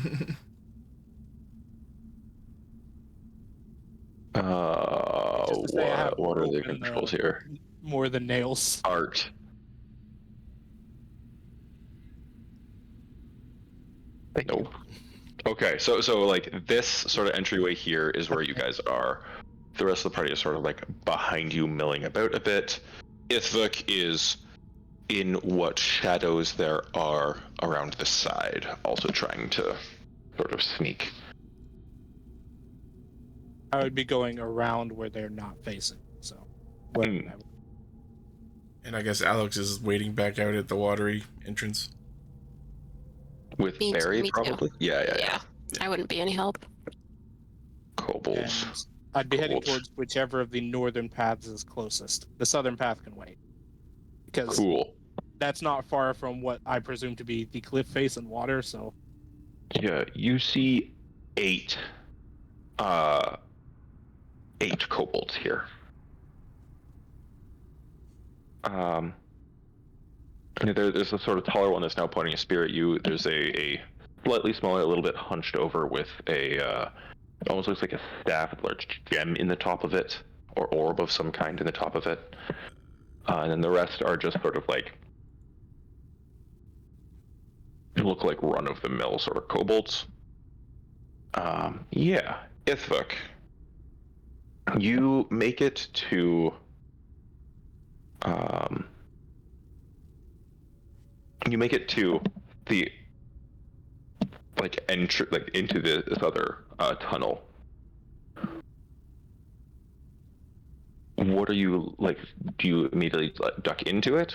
Just to say I have What are the rope and, controls here? More than nails. Art. Nope. Okay, so like this sort of entryway here is where you guys are. The rest of the party is sort of like behind you, milling about a bit. Ithvik is in what shadows there are around the side, also trying to sort of sneak. I would be going around where they're not facing. So. Hmm. And I guess Alex is waiting back out at the watery entrance. With Me too, Barry, me too. probably? Yeah. Yeah. I wouldn't be any help. Kobolds. And I'd be heading Kobolds. towards whichever of the northern paths is closest. The southern path can wait. Because Cool. that's not far from what I presume to be the cliff face and water, so. Yeah, you see 8 kobolds here. There's a sort of taller one that's now pointing a spear at you. There's a slightly smaller, a little bit hunched over with a it almost looks like a staff with a large gem in the top of it, or orb of some kind in the top of it. And then the rest are just sort of like look like run-of-the-mill sort of kobolds. Yeah, Ithvik. You make it to the like entry, like into this other tunnel. What are you like? Do you immediately duck into it?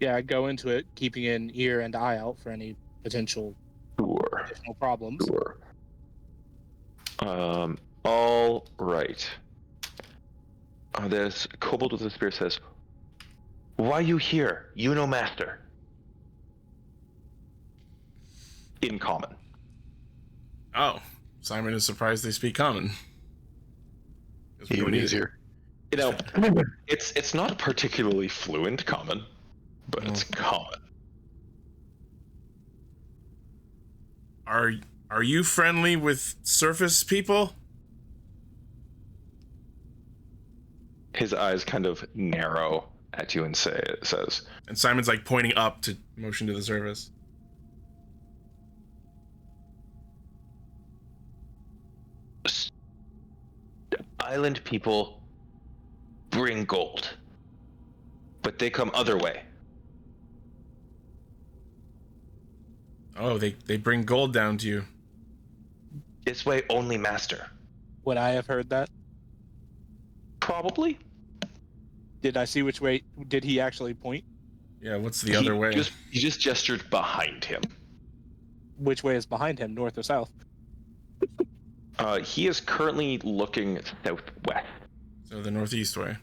Yeah, I'd go into it, keeping an ear and eye out for any potential Sure. additional problems. Sure. All right. This kobold with the spear says, "Why you here? You no master." In common. Oh, Simon is surprised they speak common. 'Cause we don't Even need it. easier. You know, it's not particularly fluent common, but it's common. Are you friendly with surface people? His eyes kind of narrow at you and says, And Simon's like pointing up to motion to the surface. "Island people bring gold, but they come other way." Oh, they bring gold down to you. "This way only, master." Would I have heard that? Probably. Did I see which way? Did he actually point? Yeah, what's the other way? He just gestured behind him. which way is behind him, north or south? He is currently looking southwest. So the northeast way.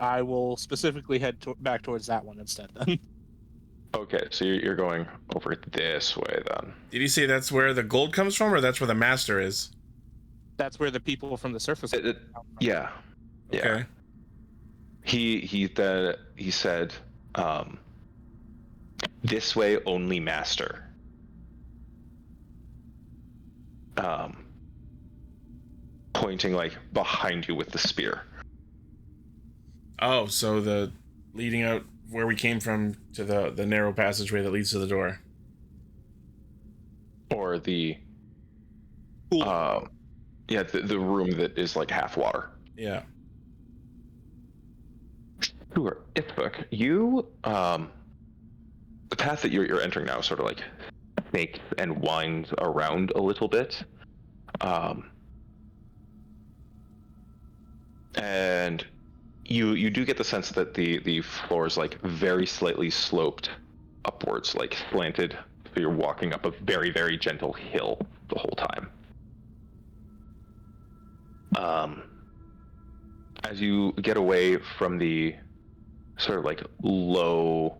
I will specifically head back towards that one instead then. Okay, so you're going over this way then. Did you say that's where the gold comes from, or that's where the master is? That's where the people from the surface. Yeah. Okay. He said, this way only master. Pointing like behind you with the spear. Oh, so the leading out where we came from to the narrow passageway that leads to the door. Or the Cool. the room that is like half water. Yeah. Sure. Ithbook, you the path that you're entering now sort of like snakes and winds around a little bit. And you do get the sense that the floor is like very slightly sloped upwards, like slanted. So you're walking up a very, very gentle hill the whole time. As you get away from the sort of like low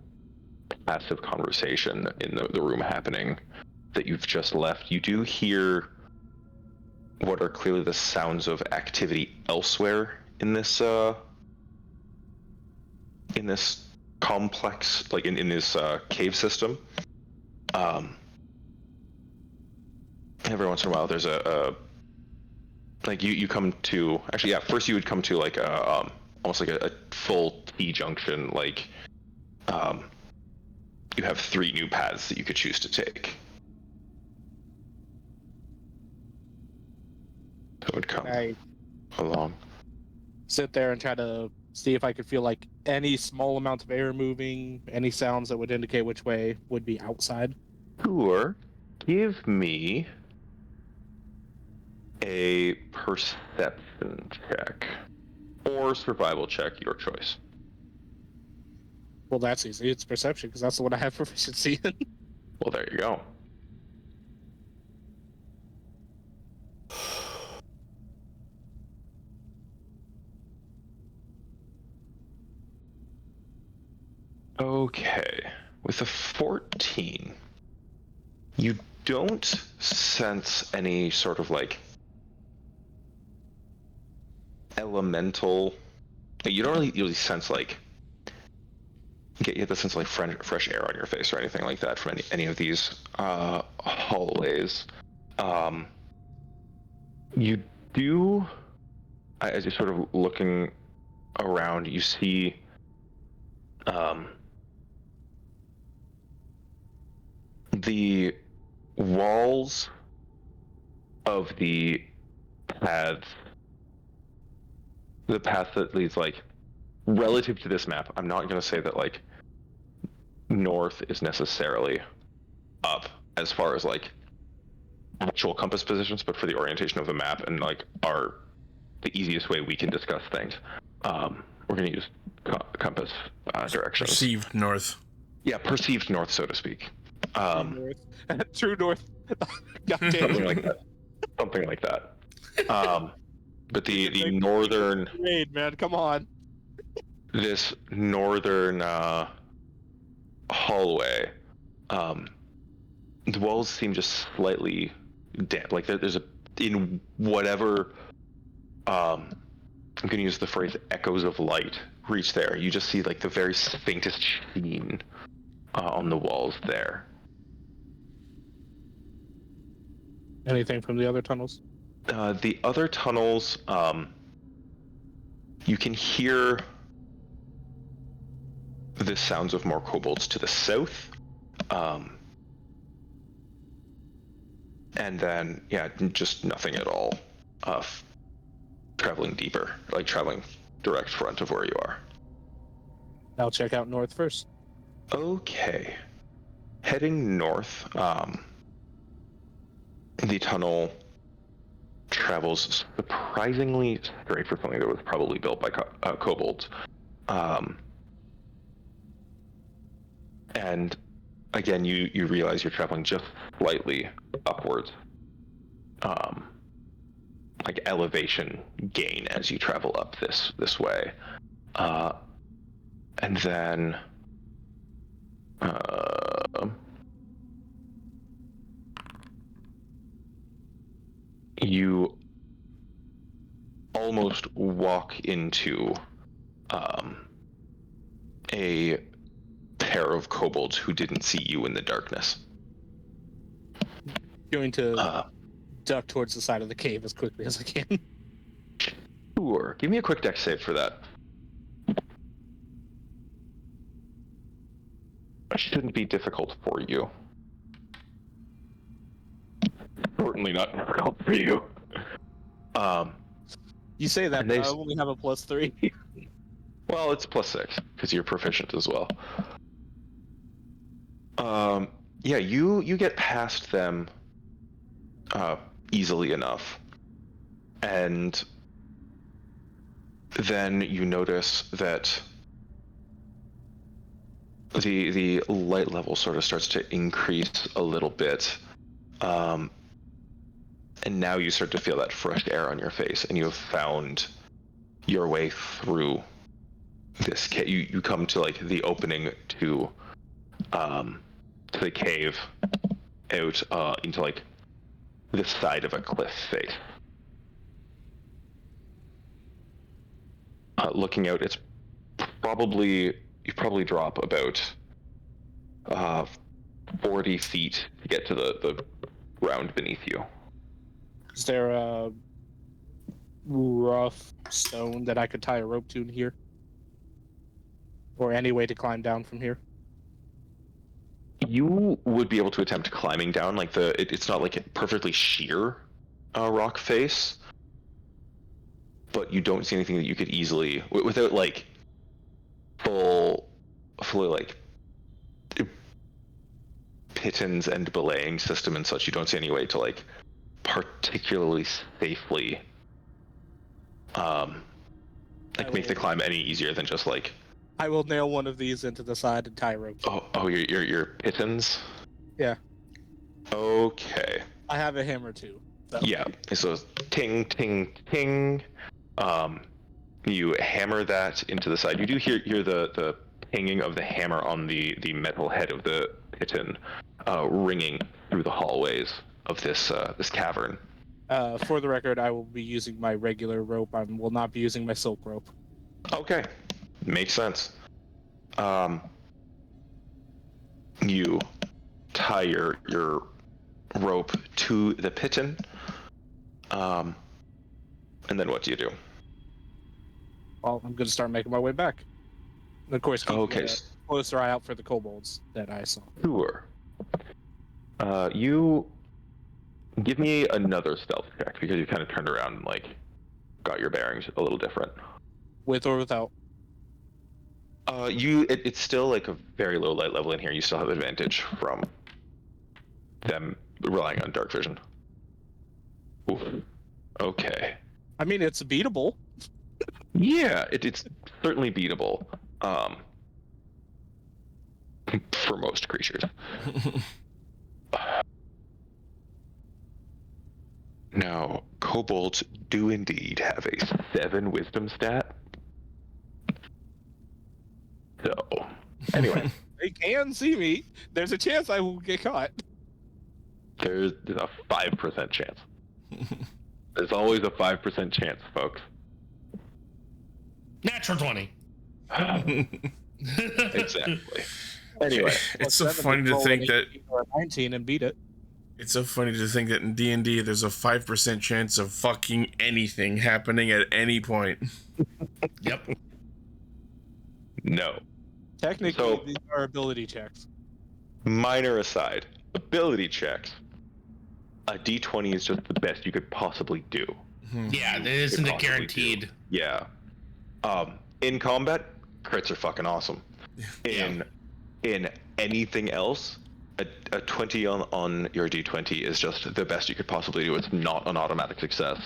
passive conversation in the room happening that you've just left, you do hear what are clearly the sounds of activity elsewhere in this complex, like in this cave system. Every once in a while there's a like you come to, actually, yeah, first you would come to like a almost like a full T-junction, like you have 3 new paths that you could choose to take. That would come I along. sit there and try to see if I could feel like any small amount of air moving, any sounds that would indicate which way would be outside. Sure. Give me a perception check or survival check, your choice. Well, that's easy. It's perception because that's the one I have proficiency in. Well, there you go. Okay, with a 14, you don't sense any sort of like elemental. You don't really sense like you get the sense of like fresh air on your face or anything like that from any of these hallways. You do, as you're sort of looking around, you see the walls of the path that leads, like, relative to this map, I'm not going to say that, like, north is necessarily up as far as, like, actual compass positions, but for the orientation of the map and, like, the easiest way we can discuss things, we're going to use compass directions. Perceived north. Yeah, perceived north, so to speak. True north. God damn Something it. like that. Something like that. But the northern, Raid, man, come on. this northern hallway, the walls seem just slightly damp. Like there's in whatever, I'm going to use the phrase echoes of light reach there. You just see like the very faintest sheen on the walls there. Anything from the other tunnels? The other tunnels, you can hear the sounds of more kobolds to the south. And then, yeah, just nothing at all. Traveling deeper, like traveling direct front of where you are. I'll check out north first. Okay. Heading north, the tunnel travels surprisingly straight for something that was probably built by kobolds. And again, you realize you're traveling just slightly upwards. Like elevation gain as you travel up this way. And then you almost walk into a pair of kobolds who didn't see you in the darkness. Going to duck towards the side of the cave as quickly as I can. Sure. Give me a quick dex save for that. It shouldn't be difficult for you. Certainly not difficult for you. You say that, And but they- I only have a +3. Well, it's +6 because you're proficient as well. Yeah, you get past them easily enough, and then you notice that the light level sort of starts to increase a little bit, and now you start to feel that fresh air on your face, and you have found your way through this cave. You come to like the opening to the cave out into like the side of a cliff face. Looking out, it's you probably drop about 40 feet to get to the ground beneath you. Is there a rough stone that I could tie a rope to in here? Or any way to climb down from here? You would be able to attempt climbing down, like it's not like a perfectly sheer rock face, but you don't see anything that you could easily, without like fully like pittons and belaying system and such, you don't see any way to like particularly safely make the climb any easier than just like. I will nail one of these into the side and tie a rope. Oh, your pittons? Yeah. Okay. I have a hammer too. So. Yeah. So ting ting ting. You hammer that into the side. You do hear the pinging of the hammer on the metal head of the piton ringing through the hallways of this cavern. For the record, I will be using my regular rope. I will not be using my silk rope. Okay. Makes sense. You tie your rope to the piton, and then what do you do? Well, I'm going to start making my way back. And of course, keep Okay. a closer eye out for the kobolds that I saw. Sure. You give me another stealth check because you kind of turned around and like got your bearings a little different. With or without? It's still like a very low light level in here. You still have advantage from them relying on dark vision. Ooh. Okay. I mean, it's beatable. Yeah, it's certainly beatable. For most creatures. Now, kobolds do indeed have a 7 wisdom stat. So, anyway, They can see me. There's a chance I will get caught. there's a 5% chance. There's always a 5% chance, folks. Natural 20. Exactly. Anyway, It's so Plus funny to roll think an that 18 or a 19 and beat it. it's so funny to think that in D&D there's a 5% chance of fucking anything happening at any point. Yep. no. Technically, So- these are ability checks. Minor aside, ability checks. A D20 is just the best you could possibly do. Yeah, there isn't a possibly guaranteed. Yeah. In combat, crits are fucking awesome. In anything else, a 20 on your D20 is just the best you could possibly do. It's not an automatic success.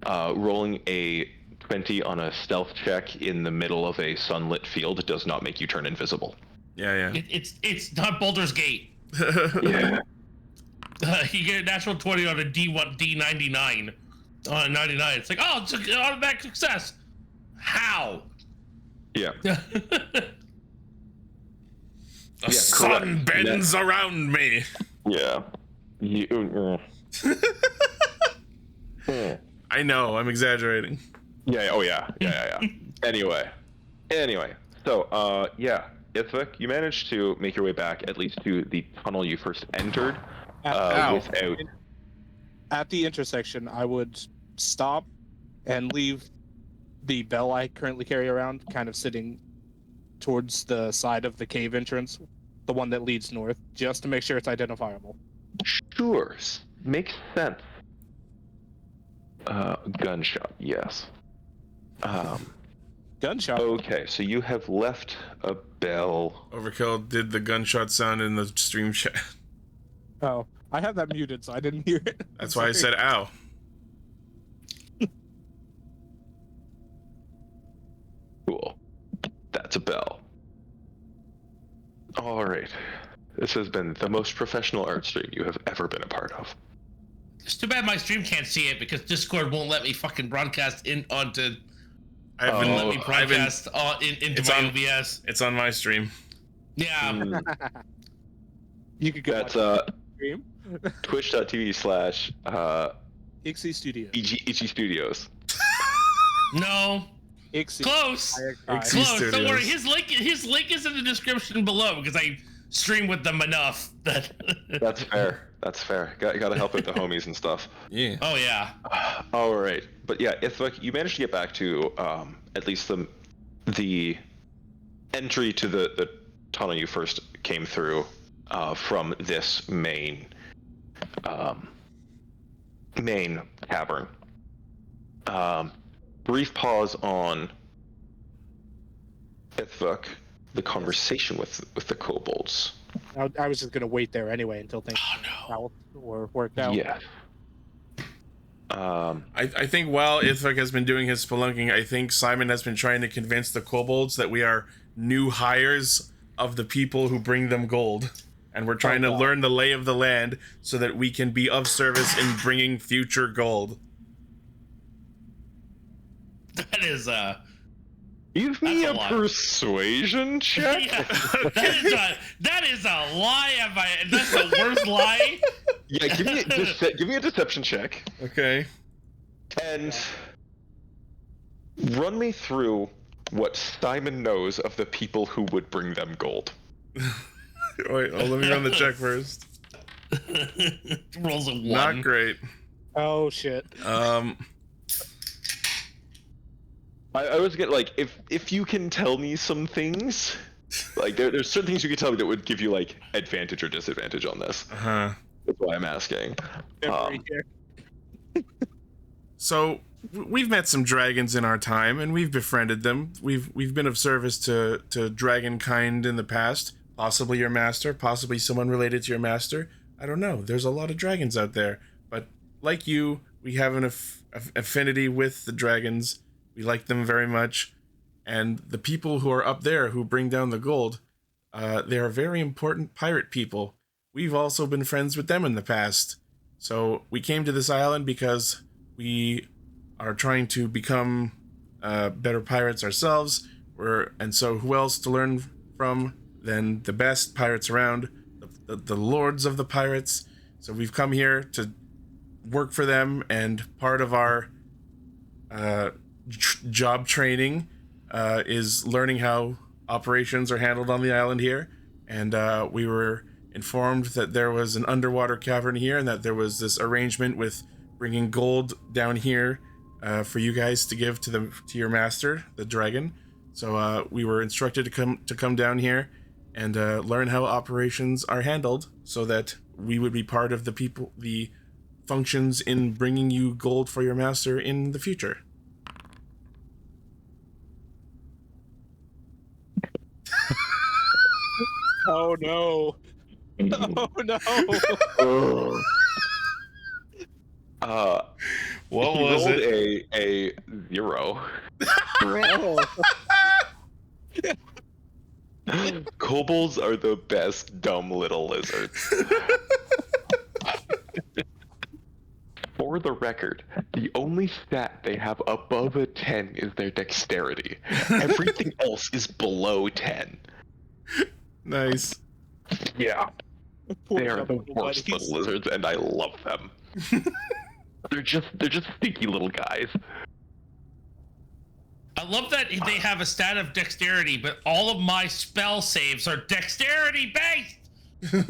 Rolling a 20 on a stealth check in the middle of a sunlit field does not make you turn invisible. Yeah. It's not Baldur's Gate. Yeah. You get a natural 20 on a D99. On 99, it's like, oh, it's an automatic success. How? Yeah. The Yeah, sun correct. bends around me. Yeah. I know, I'm exaggerating. Yeah. Oh yeah. Yeah. Anyway. So yeah, Ithvik, you managed to make your way back at least to the tunnel you first entered. Without. At the intersection, I would stop and leave the bell I currently carry around, kind of sitting towards the side of the cave entrance, the one that leads north, just to make sure it's identifiable. Sure. Makes sense. Gunshot. Yes. Gunshot. Okay, so you have left a bell. Overkill did the gunshot sound in the stream chat. Oh, I have that muted, so I didn't hear it. That's why I said ow. Cool. That's a bell. All right. This has been the most professional art stream you have ever been a part of. It's too bad my stream can't see it because Discord won't let me fucking broadcast in onto. I've been Let me broadcast into it's my on- OBS. It's on my stream. Yeah. You could go That's watch the stream. twitch.tv/ Ixie Studio. Ichi Studios. No. Ixie. Close. Ixie Close. Don't Studios. worry. His link is in the description below because I stream with them enough that. That's fair. That's fair. Gotta help out the homies and stuff. Yeah. Oh yeah. All right, but yeah, Ithvik, you managed to get back to at least the entry to the tunnel you first came through from this main cavern. Brief pause on Ithvik, the conversation with the kobolds. I was just gonna wait there anyway until things out or worked out. Yeah. I think while Ithvik has been doing his spelunking, I think Simon has been trying to convince the kobolds that we are new hires of the people who bring them gold. And we're trying to learn the lay of the land so that we can be of service in bringing future gold. That is Give me That's a a lot. persuasion check. Yeah, that is a lie. That's the worst lie. Yeah, give me a deception check. Okay. And run me through what Simon knows of the people who would bring them gold. Wait, let me run the check first. Rolls a 1. Not great. Oh shit. I always get like, if you can tell me some things, like there's certain things you can tell me that would give you like advantage or disadvantage on this. Uh-huh. That's why I'm asking. So we've met some dragons in our time, and we've befriended them. We've been of service to dragon kind in the past. Possibly your master, possibly someone related to your master. I don't know. There's a lot of dragons out there, but like you, we have an affinity with the dragons. We like them very much, and the people who are up there who bring down the gold, they are very important pirate people. We've also been friends with them in the past. So we came to this island because we are trying to become better pirates ourselves. And so who else to learn from than the best pirates around, the lords of the pirates. So we've come here to work for them, and part of our job training is learning how operations are handled on the island here. And we were informed that there was an underwater cavern here, and that there was this arrangement with bringing gold down here for you guys to give to your master, the dragon. So we were instructed to come down here and learn how operations are handled, so that we would be part of the functions in bringing you gold for your master in the future. Oh no. Oh no. What he was rolled it? a 0. Kobolds are the best dumb little lizards. For the record, the only stat they have above a 10 is their dexterity. Everything else is below 10. Nice. Yeah. Poor They are the little worst buddies. little lizards, and I love them. they're just stinky little guys. I love that they have a stat of dexterity, but all of my spell saves are dexterity based.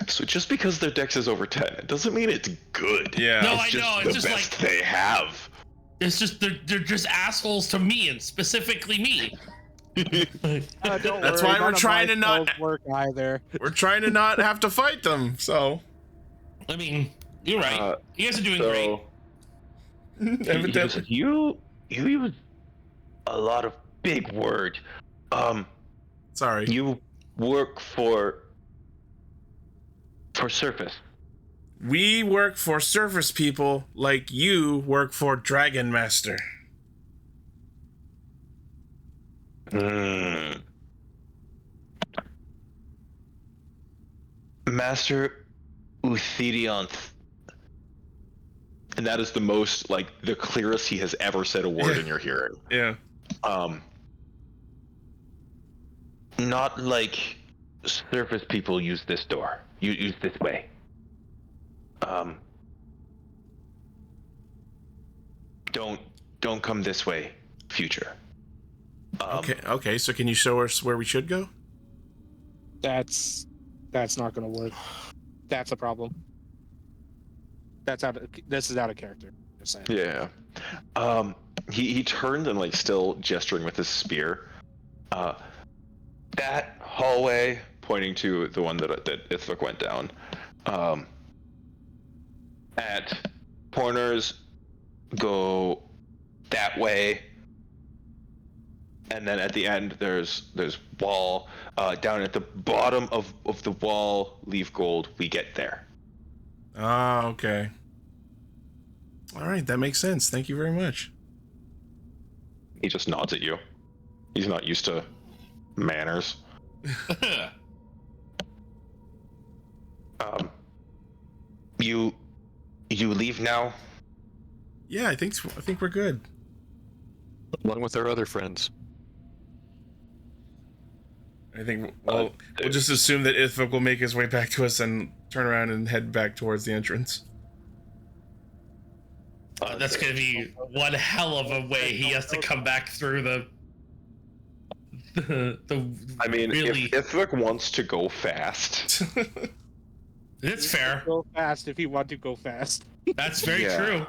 So just because their dex is over 10, it doesn't mean it's good. Yeah. No, It's I just know. the It's just best like they have. it's just they're just assholes to me, and specifically me. Don't That's worry, why we're none of trying my to not- spells work either. We're trying to not have to fight them, so. I mean, you're right. You guys are doing great. Evidently. You use a lot of big word. Sorry. You work for surface. We work for surface people like you work for Dragon Master. Master Euthydionth. And that is the most, like, the clearest he has ever said a word in your hearing. Yeah. Not like surface people use this door. You use this way. Don't come this way, future. Okay, so can you show us where we should go? That's not gonna work. That's a problem. This is out of character. Just saying. Yeah. He turned and, like, still gesturing with his spear. That hallway, pointing to the one that Ithvik went down. At corners, go that way. And then at the end, there's wall. Down at the bottom of the wall, leave gold. We get there. Ah, okay. All right, that makes sense. Thank you very much. He just nods at you. He's not used to manners. You leave now? Yeah, I think we're good. Along with our other friends. I think we'll just assume that Ithvik will make his way back to us and turn around and head back towards the entrance. That's gonna be one hell of a way he has to come back through the I mean, really. if Ithvik wants to go fast, It's fair. Go fast if you want to go fast. That's very Yeah.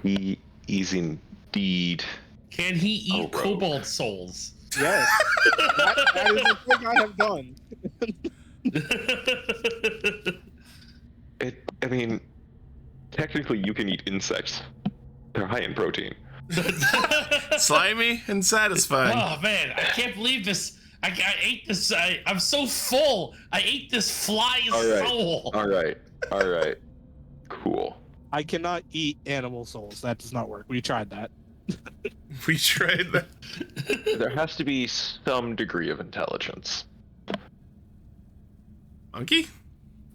true. he's indeed. Can he eat Oh, rogue. kobold souls? Yes, that is the thing I have done. I mean, technically, you can eat insects. They're high in protein. Slimy and satisfying. Oh man, I can't believe this. I ate this. I'm so full. I ate this fly's All right. soul. All right. Cool. I cannot eat animal souls. That does not work. We tried that. We tried that. There has to be some degree of intelligence Monkey?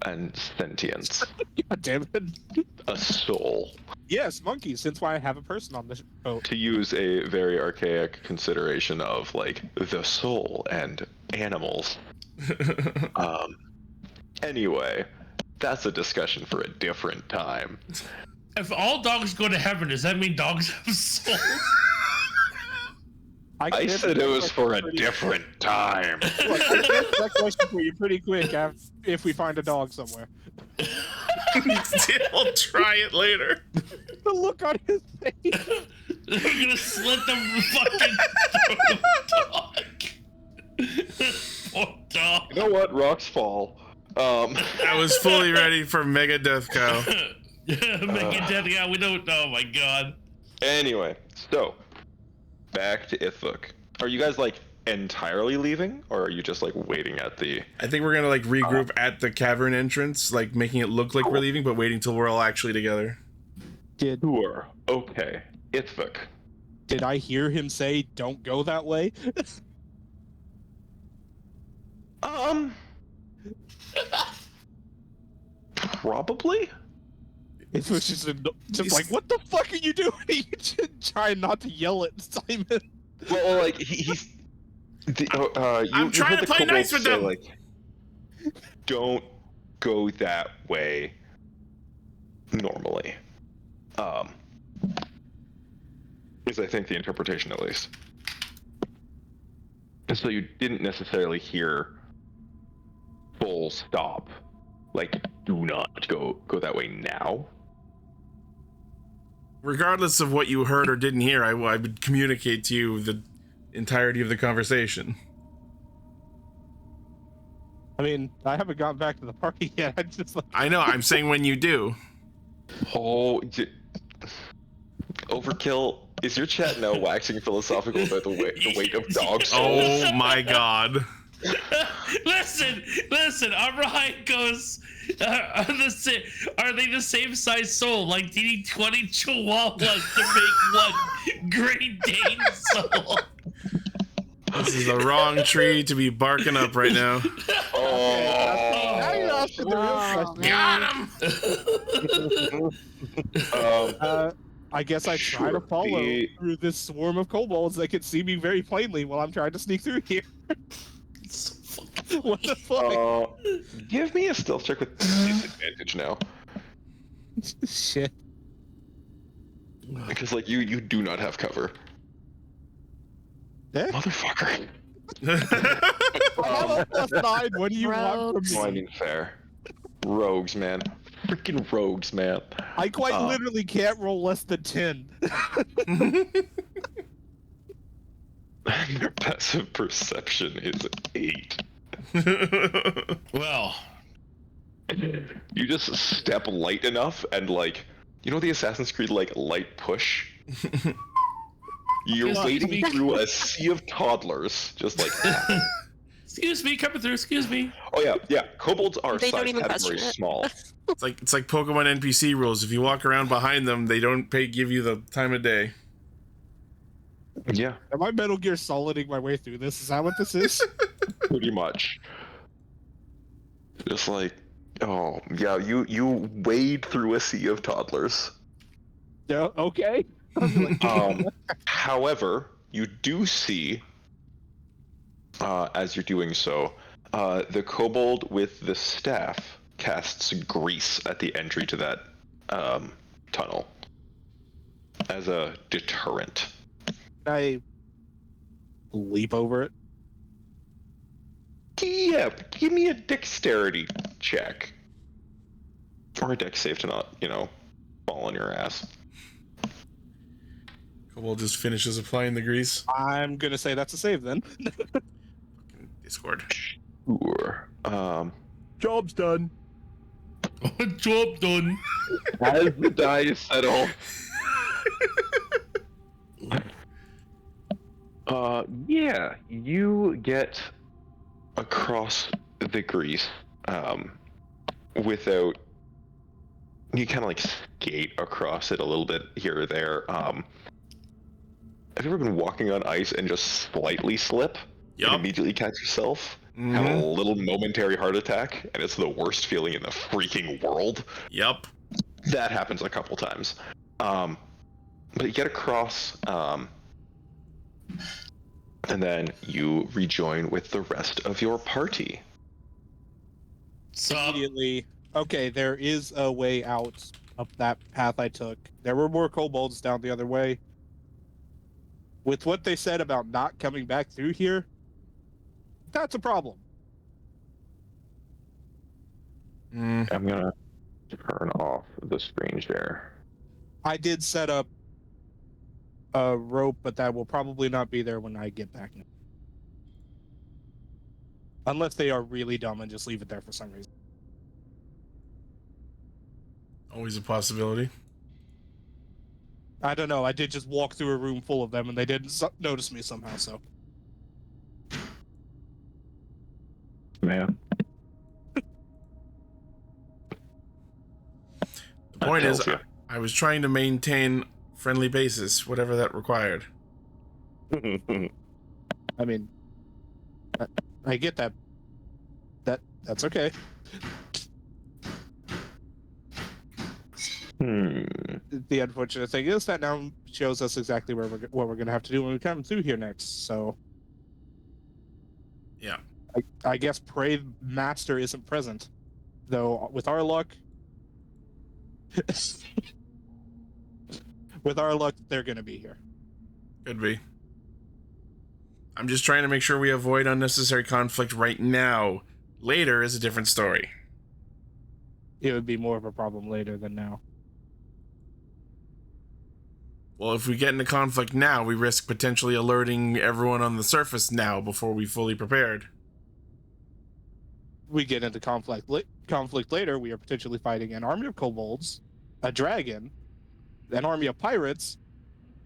and sentience. God damn it. A soul. Yes, monkeys. Since why I have a person on the show. To use a very archaic consideration of, like, the soul and animals. Anyway, that's a discussion for a different time. If all dogs go to heaven, does that mean dogs have souls? I said it was for a different time. Look, I answered that question for you pretty quick if we find a dog somewhere. We'll try it later. The look on his face. They're gonna slit the fucking throat of the dog. Poor dog. You know what? Rocks fall. I was fully ready for Mega Death Cow. Making death. Yeah, we don't. Oh my god. Anyway, so back to Ithvik. Are you guys, like, entirely leaving, or are you just, like, waiting at the? I think we're gonna, like, regroup at the cavern entrance, like, making it look like we're leaving, but waiting till we're all actually together. Sure. Okay. Ithvik. Did I hear him say, "Don't go that way"? Probably. It was just like, what the fuck are you doing? You just trying not to yell at Simon. Well, like he's. I'm trying to play nice with them. Like, don't go that way. Normally, is I think the interpretation at least. And so you didn't necessarily hear full stop, like do not go that way now. Regardless of what you heard or didn't hear, I would communicate to you the entirety of the conversation. I mean, I haven't gotten back to the party yet. I just like... I know. I'm saying when you do. Oh, overkill. Is your chat now waxing philosophical about the weight of dog souls? Oh my god. listen. Orion goes. Are they the same size soul? Like, do you need 20 chihuahuas to make one Great Dane soul? This is the wrong tree to be barking up right now. Now you're asking the real question. Got him! I guess I try to follow through this swarm of kobolds that can see me very plainly while I'm trying to sneak through here. What the fuck? Give me a stealth check with disadvantage now. Shit. Because like you do not have cover. Eh? Motherfucker. +9. What do you want from No, I me? mean fair. Rogues, man. Freaking rogues, man. I quite literally can't roll less than 10. Your passive perception is 8. Well, You just step light enough and like, you know the Assassin's Creed like light push? You're wading through a sea of toddlers, just like that. excuse me, coming through. Excuse me. Oh yeah. Kobolds are They don't size even category question it. small. It's like Pokemon NPC rules. If you walk around behind them, they don't give you the time of day. Yeah, Am I Metal Gear Soliding my way through this? Is that what this is? pretty much. Just like, oh yeah, you wade through a sea of toddlers. Yeah, okay. However, you do see, as you're doing so, the kobold with the staff casts grease at the entry to that tunnel as a deterrent. Can I leap over it? Yeah, give me a dexterity check. Or a dex save to not, fall on your ass. Kobold just finishes applying the grease. I'm gonna say that's a save then. Discord. Sure. Job's done. Job done. As the die settle. Yeah, you get across the grease without. You kind of like skate across it a little bit here or there. Have you ever been walking on ice and just slightly slip and Yup. immediately catch yourself? Have a little momentary heart attack, and it's the worst feeling in the freaking world. Yup. That happens a couple times. But you get across, and then you rejoin with the rest of your party. Immediately. Okay, there is a way out up that path I took. There were more kobolds down the other way. With what they said about not coming back through here, that's a problem. I'm gonna turn off the screen share. I did set up a rope, but that will probably not be there when I get back. Unless they are really dumb and just leave it there for some reason. Always a possibility. I don't know. I did just walk through a room full of them, and they didn't notice me somehow. So Man. The point is, tells you. I was trying to maintain friendly basis, whatever that required. I mean, I get that. That's okay. The unfortunate thing is that now shows us exactly what we're going to have to do when we come through here next. So, Yeah. I guess Pray Master isn't present, though. With our luck, they're going to be here. Could be. I'm just trying to make sure we avoid unnecessary conflict right now. Later is a different story. It would be more of a problem later than now. Well, if we get into conflict now, we risk potentially alerting everyone on the surface now before we fully prepared. We get into conflict later, we are potentially fighting an army of kobolds, a dragon, an army of pirates,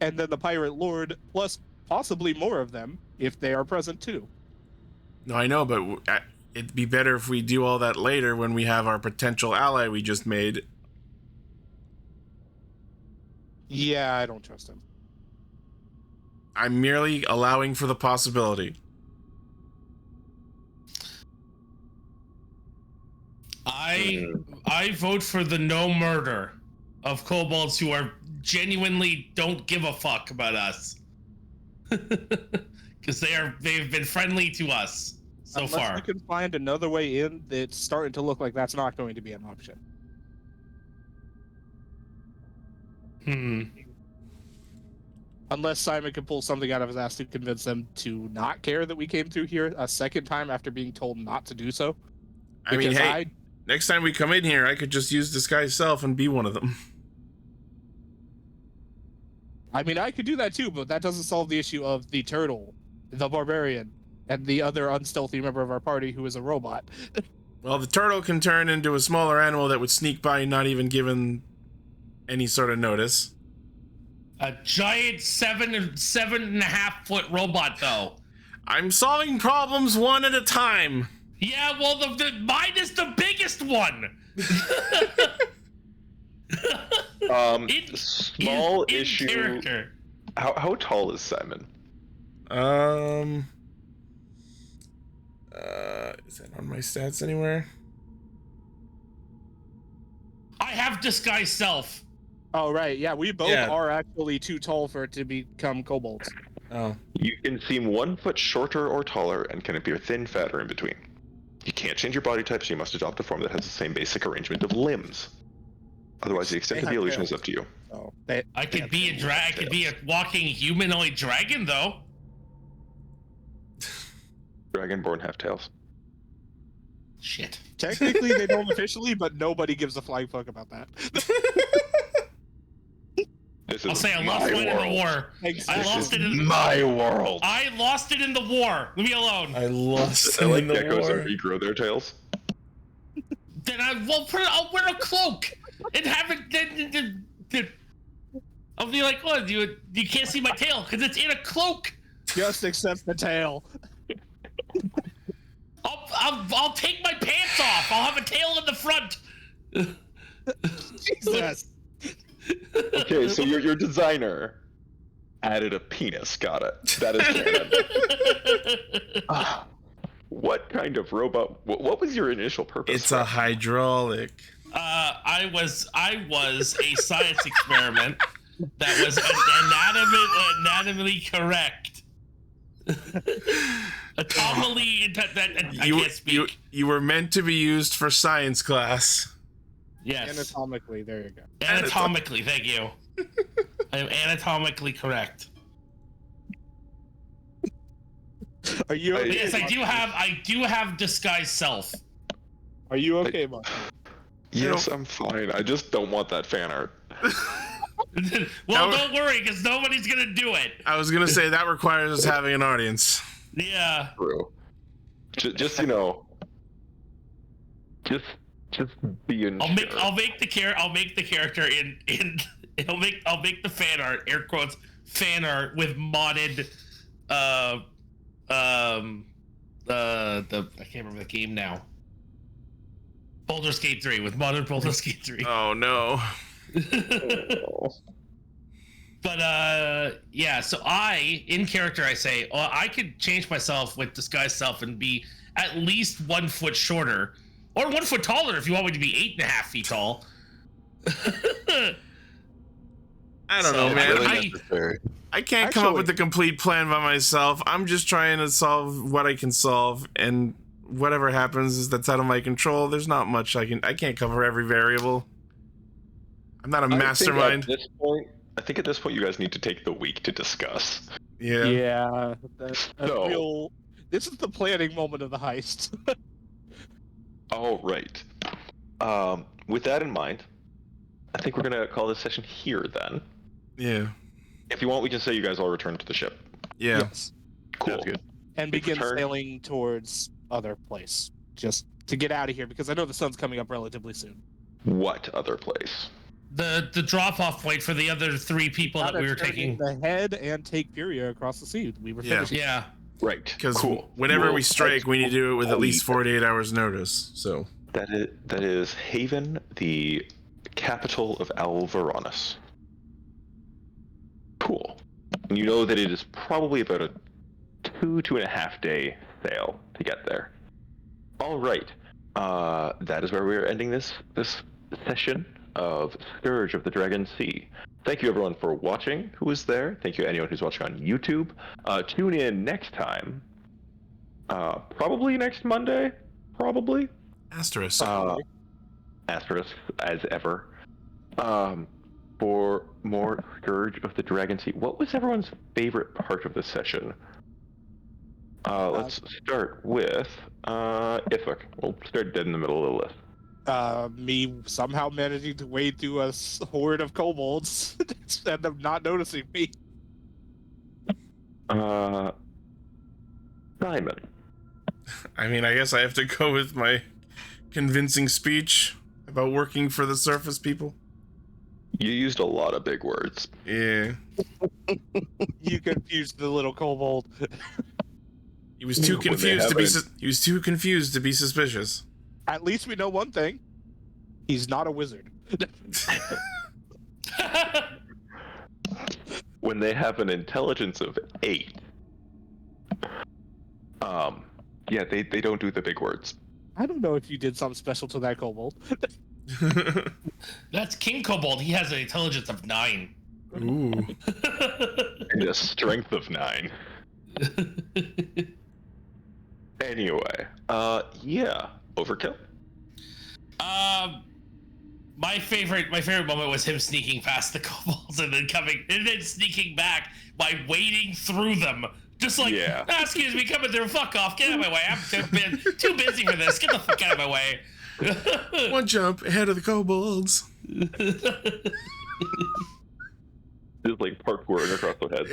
and then the pirate lord, plus possibly more of them if they are present too. No, I know, but it'd be better if we do all that later when we have our potential ally we just made. Yeah, I don't trust him. I'm merely allowing for the possibility. I vote for the no murder of kobolds who are genuinely don't give a fuck about us. Because they've been friendly to us so Unless far. we can find another way in, it's starting to look like that's not going to be an option. Unless Simon can pull something out of his ass to convince them to not care that we came through here a second time after being told not to do so. I mean, Because hey, next time we come in here, I could just use disguise self and be one of them. I mean, I could do that too, but that doesn't solve the issue of the turtle, the barbarian, and the other unstealthy member of our party who is a robot. Well, the turtle can turn into a smaller animal that would sneak by not even given any sort of notice. A giant 7.5 foot robot, though. I'm solving problems one at a time. Yeah, well, mine is the biggest one. Small in issue. Character. How tall is Simon? Is that on my stats anywhere? I have disguise self. Oh, right. Yeah, we both Yeah. are actually too tall for it to become kobolds. Oh. You can seem 1 foot shorter or taller and can appear thin, fat, or in between. You can't change your body type, so you must adopt a form that has the same basic arrangement of limbs. Otherwise, the extent of the illusion is up to you. So I could be I could be a walking humanoid dragon, though. Dragonborn have tails. Shit. Technically, they don't officially, but nobody gives a flying fuck about that. I'll say I lost mine in the war. I lost it in my world. I lost it in the war. Leave me alone. I lost I them like in the geckos war. and regrow their tails. Then I'll wear a cloak and have it. I'll be like, what? You can't see my tail because it's in a cloak. Just accept the tail. I'll take my pants off. I'll have a tail in the front. Jesus. Okay, so your designer added a penis. Got it. That is canon. What kind of robot? What was your initial purpose? It's a hydraulic. I was a science experiment that was anatomically correct. Anomaly that I can't speak. You were meant to be used for science class. Yes. Anatomically, there you go. Anatomically, thank you. I am anatomically correct. Are you okay? Yes, I do have disguise self. Are you okay, Mark? Yes, I'm fine. I just don't want that fan art. Well, don't worry, because nobody's gonna do it. I was gonna say that requires us having an audience. Yeah. True. Just you know. Just being. I'll make the character in I'll make the fan art, air quotes, fan art with modded I can't remember the game now. Baldur's Gate 3 with modded Baldur's Gate 3. Oh no. But yeah, so in character, I say, well, I could change myself with disguise self and be at least 1 foot shorter, or 1 foot taller if you want me to be 8.5 feet tall. I don't know, man. Really I can't come up with a complete plan by myself. I'm just trying to solve what I can solve, and whatever happens that's out of my control. There's not much I can't cover every variable. I'm not a mastermind. I think at this point you guys need to take the week to discuss. Yeah. Yeah. This is the planning moment of the heist. All right. With that in mind, I think we're gonna call this session here then. Yeah. If you want, we can say you guys all return to the ship. Yeah. Yes. Cool. Sounds good. And begin Return. sailing towards other place. Just to get out of here, because I know the sun's coming up relatively soon. What other place? The drop off point for the other 3 people that we were taking. the head and take Furia across the sea. We were Yeah. finishing. Yeah. Right. Because cool. whenever We'll we strike, we need to do it with at least 48 hours notice. So That is Haven, the capital of Alvaronis. Cool. And you know that it is probably about a 2.5 day sail to get there. All right. That is where we are ending this session of Scourge of the Dragon Sea. Thank you everyone for watching who was there. Thank you anyone who's watching on YouTube. Tune in next time. Probably next Monday. Probably. asterisk. Asterisk as ever. For more Scourge of the Dragon Sea. What was everyone's favorite part of this session? Let's start with Ifuk. We'll start dead in the middle of the list. Me somehow managing to wade through a horde of kobolds and them not noticing me. Simon. I mean, I guess I have to go with my convincing speech about working for the surface people. You used a lot of big words. Yeah. You confused the little kobold. He was too When they confused to be. haven't- He was too confused to be suspicious. At least we know one thing. He's not a wizard. When they have an intelligence of 8. Yeah, they don't do the big words. I don't know if you did something special to that kobold. That's King Kobold. He has an intelligence of 9. Ooh. And a strength of 9. Anyway, yeah, overkill. My favorite moment was him sneaking past the kobolds and then sneaking back by wading through them. Just like, Yeah. Excuse me, coming through, fuck off, get out of my way. I'm too busy for this. Get the fuck out of my way. One jump ahead of the kobolds. Just like parkouring across the head.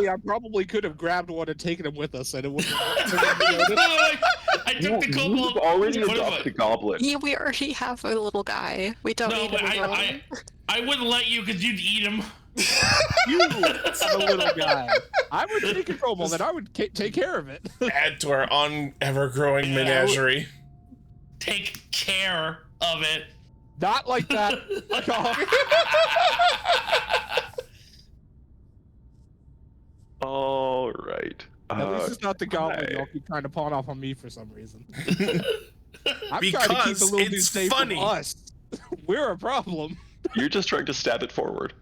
Yeah, I probably could have grabbed one and taken him with us, and it wouldn't. I took the kobold. You've already put him- adopted a goblin. Yeah, we already have a little guy. We don't No, need but another one. I wouldn't let you because you'd eat him. You, the little guy. I would take a kobold and I would take care of it. Add to our ever-growing menagerie. Take care of it. Not like that. Fuck off. All right. Now, this is not the goblin Kai. y'all keep trying to pawn off on me for some reason. I'm trying to keep Because the little dude it's safe funny. from us. We're a problem. You're just trying to stab it forward.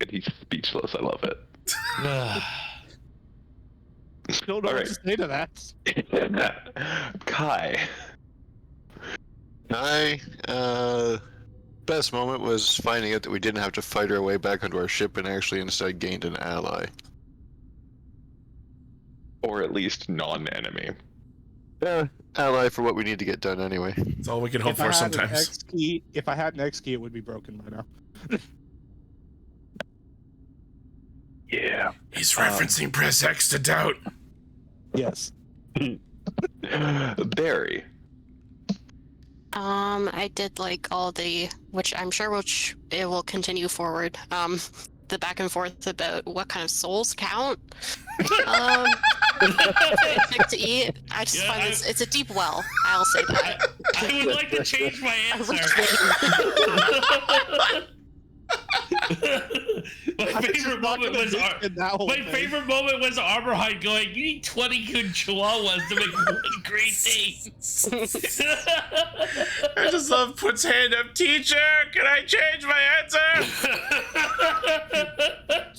And he's speechless. I love it. Don't know All what right. to say to that. Kai. Best moment was finding out that we didn't have to fight our way back onto our ship and actually instead gained an ally. Or at least non-enemy. Yeah, ally for what we need to get done anyway. It's all we can hope If I for had an sometimes. X key, if I had an X key, it would be broken by now. Yeah. He's referencing press X to doubt. Yes. Barry. I did like all the, which I'm sure it will continue forward. The back and forth about what kind of souls count. Pick to eat. I just find this. It's a deep well. I'll say that. I would like to change my answer. My favorite moment was Armorhide going, "You need 20 good chihuahuas to make one great day." I just love puts hand up. Teacher, can I change my answer?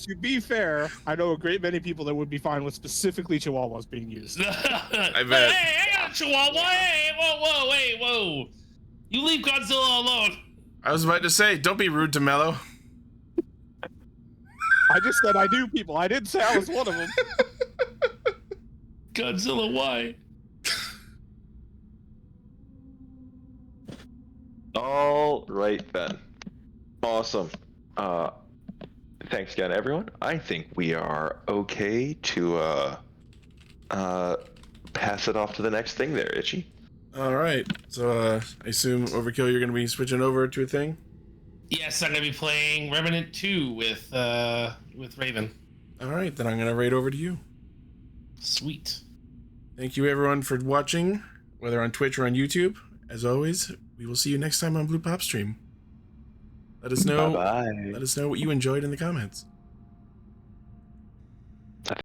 To be fair, I know a great many people that would be fine with specifically chihuahuas being used. I bet. Hey, I got a chihuahua. Hey, whoa, hey, whoa. You leave Godzilla alone. I was about to say, don't be rude to Mello. I just said I knew people. I didn't say I was one of them. Godzilla, why? All right then. Awesome. Thanks again, everyone. I think we are okay to pass it off to the next thing there, Itchy. All right. So I assume Overkill, you're going to be switching over to a thing. Yes, I'm gonna be playing Remnant 2 with Raven. All right, then I'm going to raid over to you. Sweet. Thank you, everyone, for watching, whether on Twitch or on YouTube. As always, we will see you next time on BluePopStream. Let us know. Bye-bye. Let us know what you enjoyed in the comments.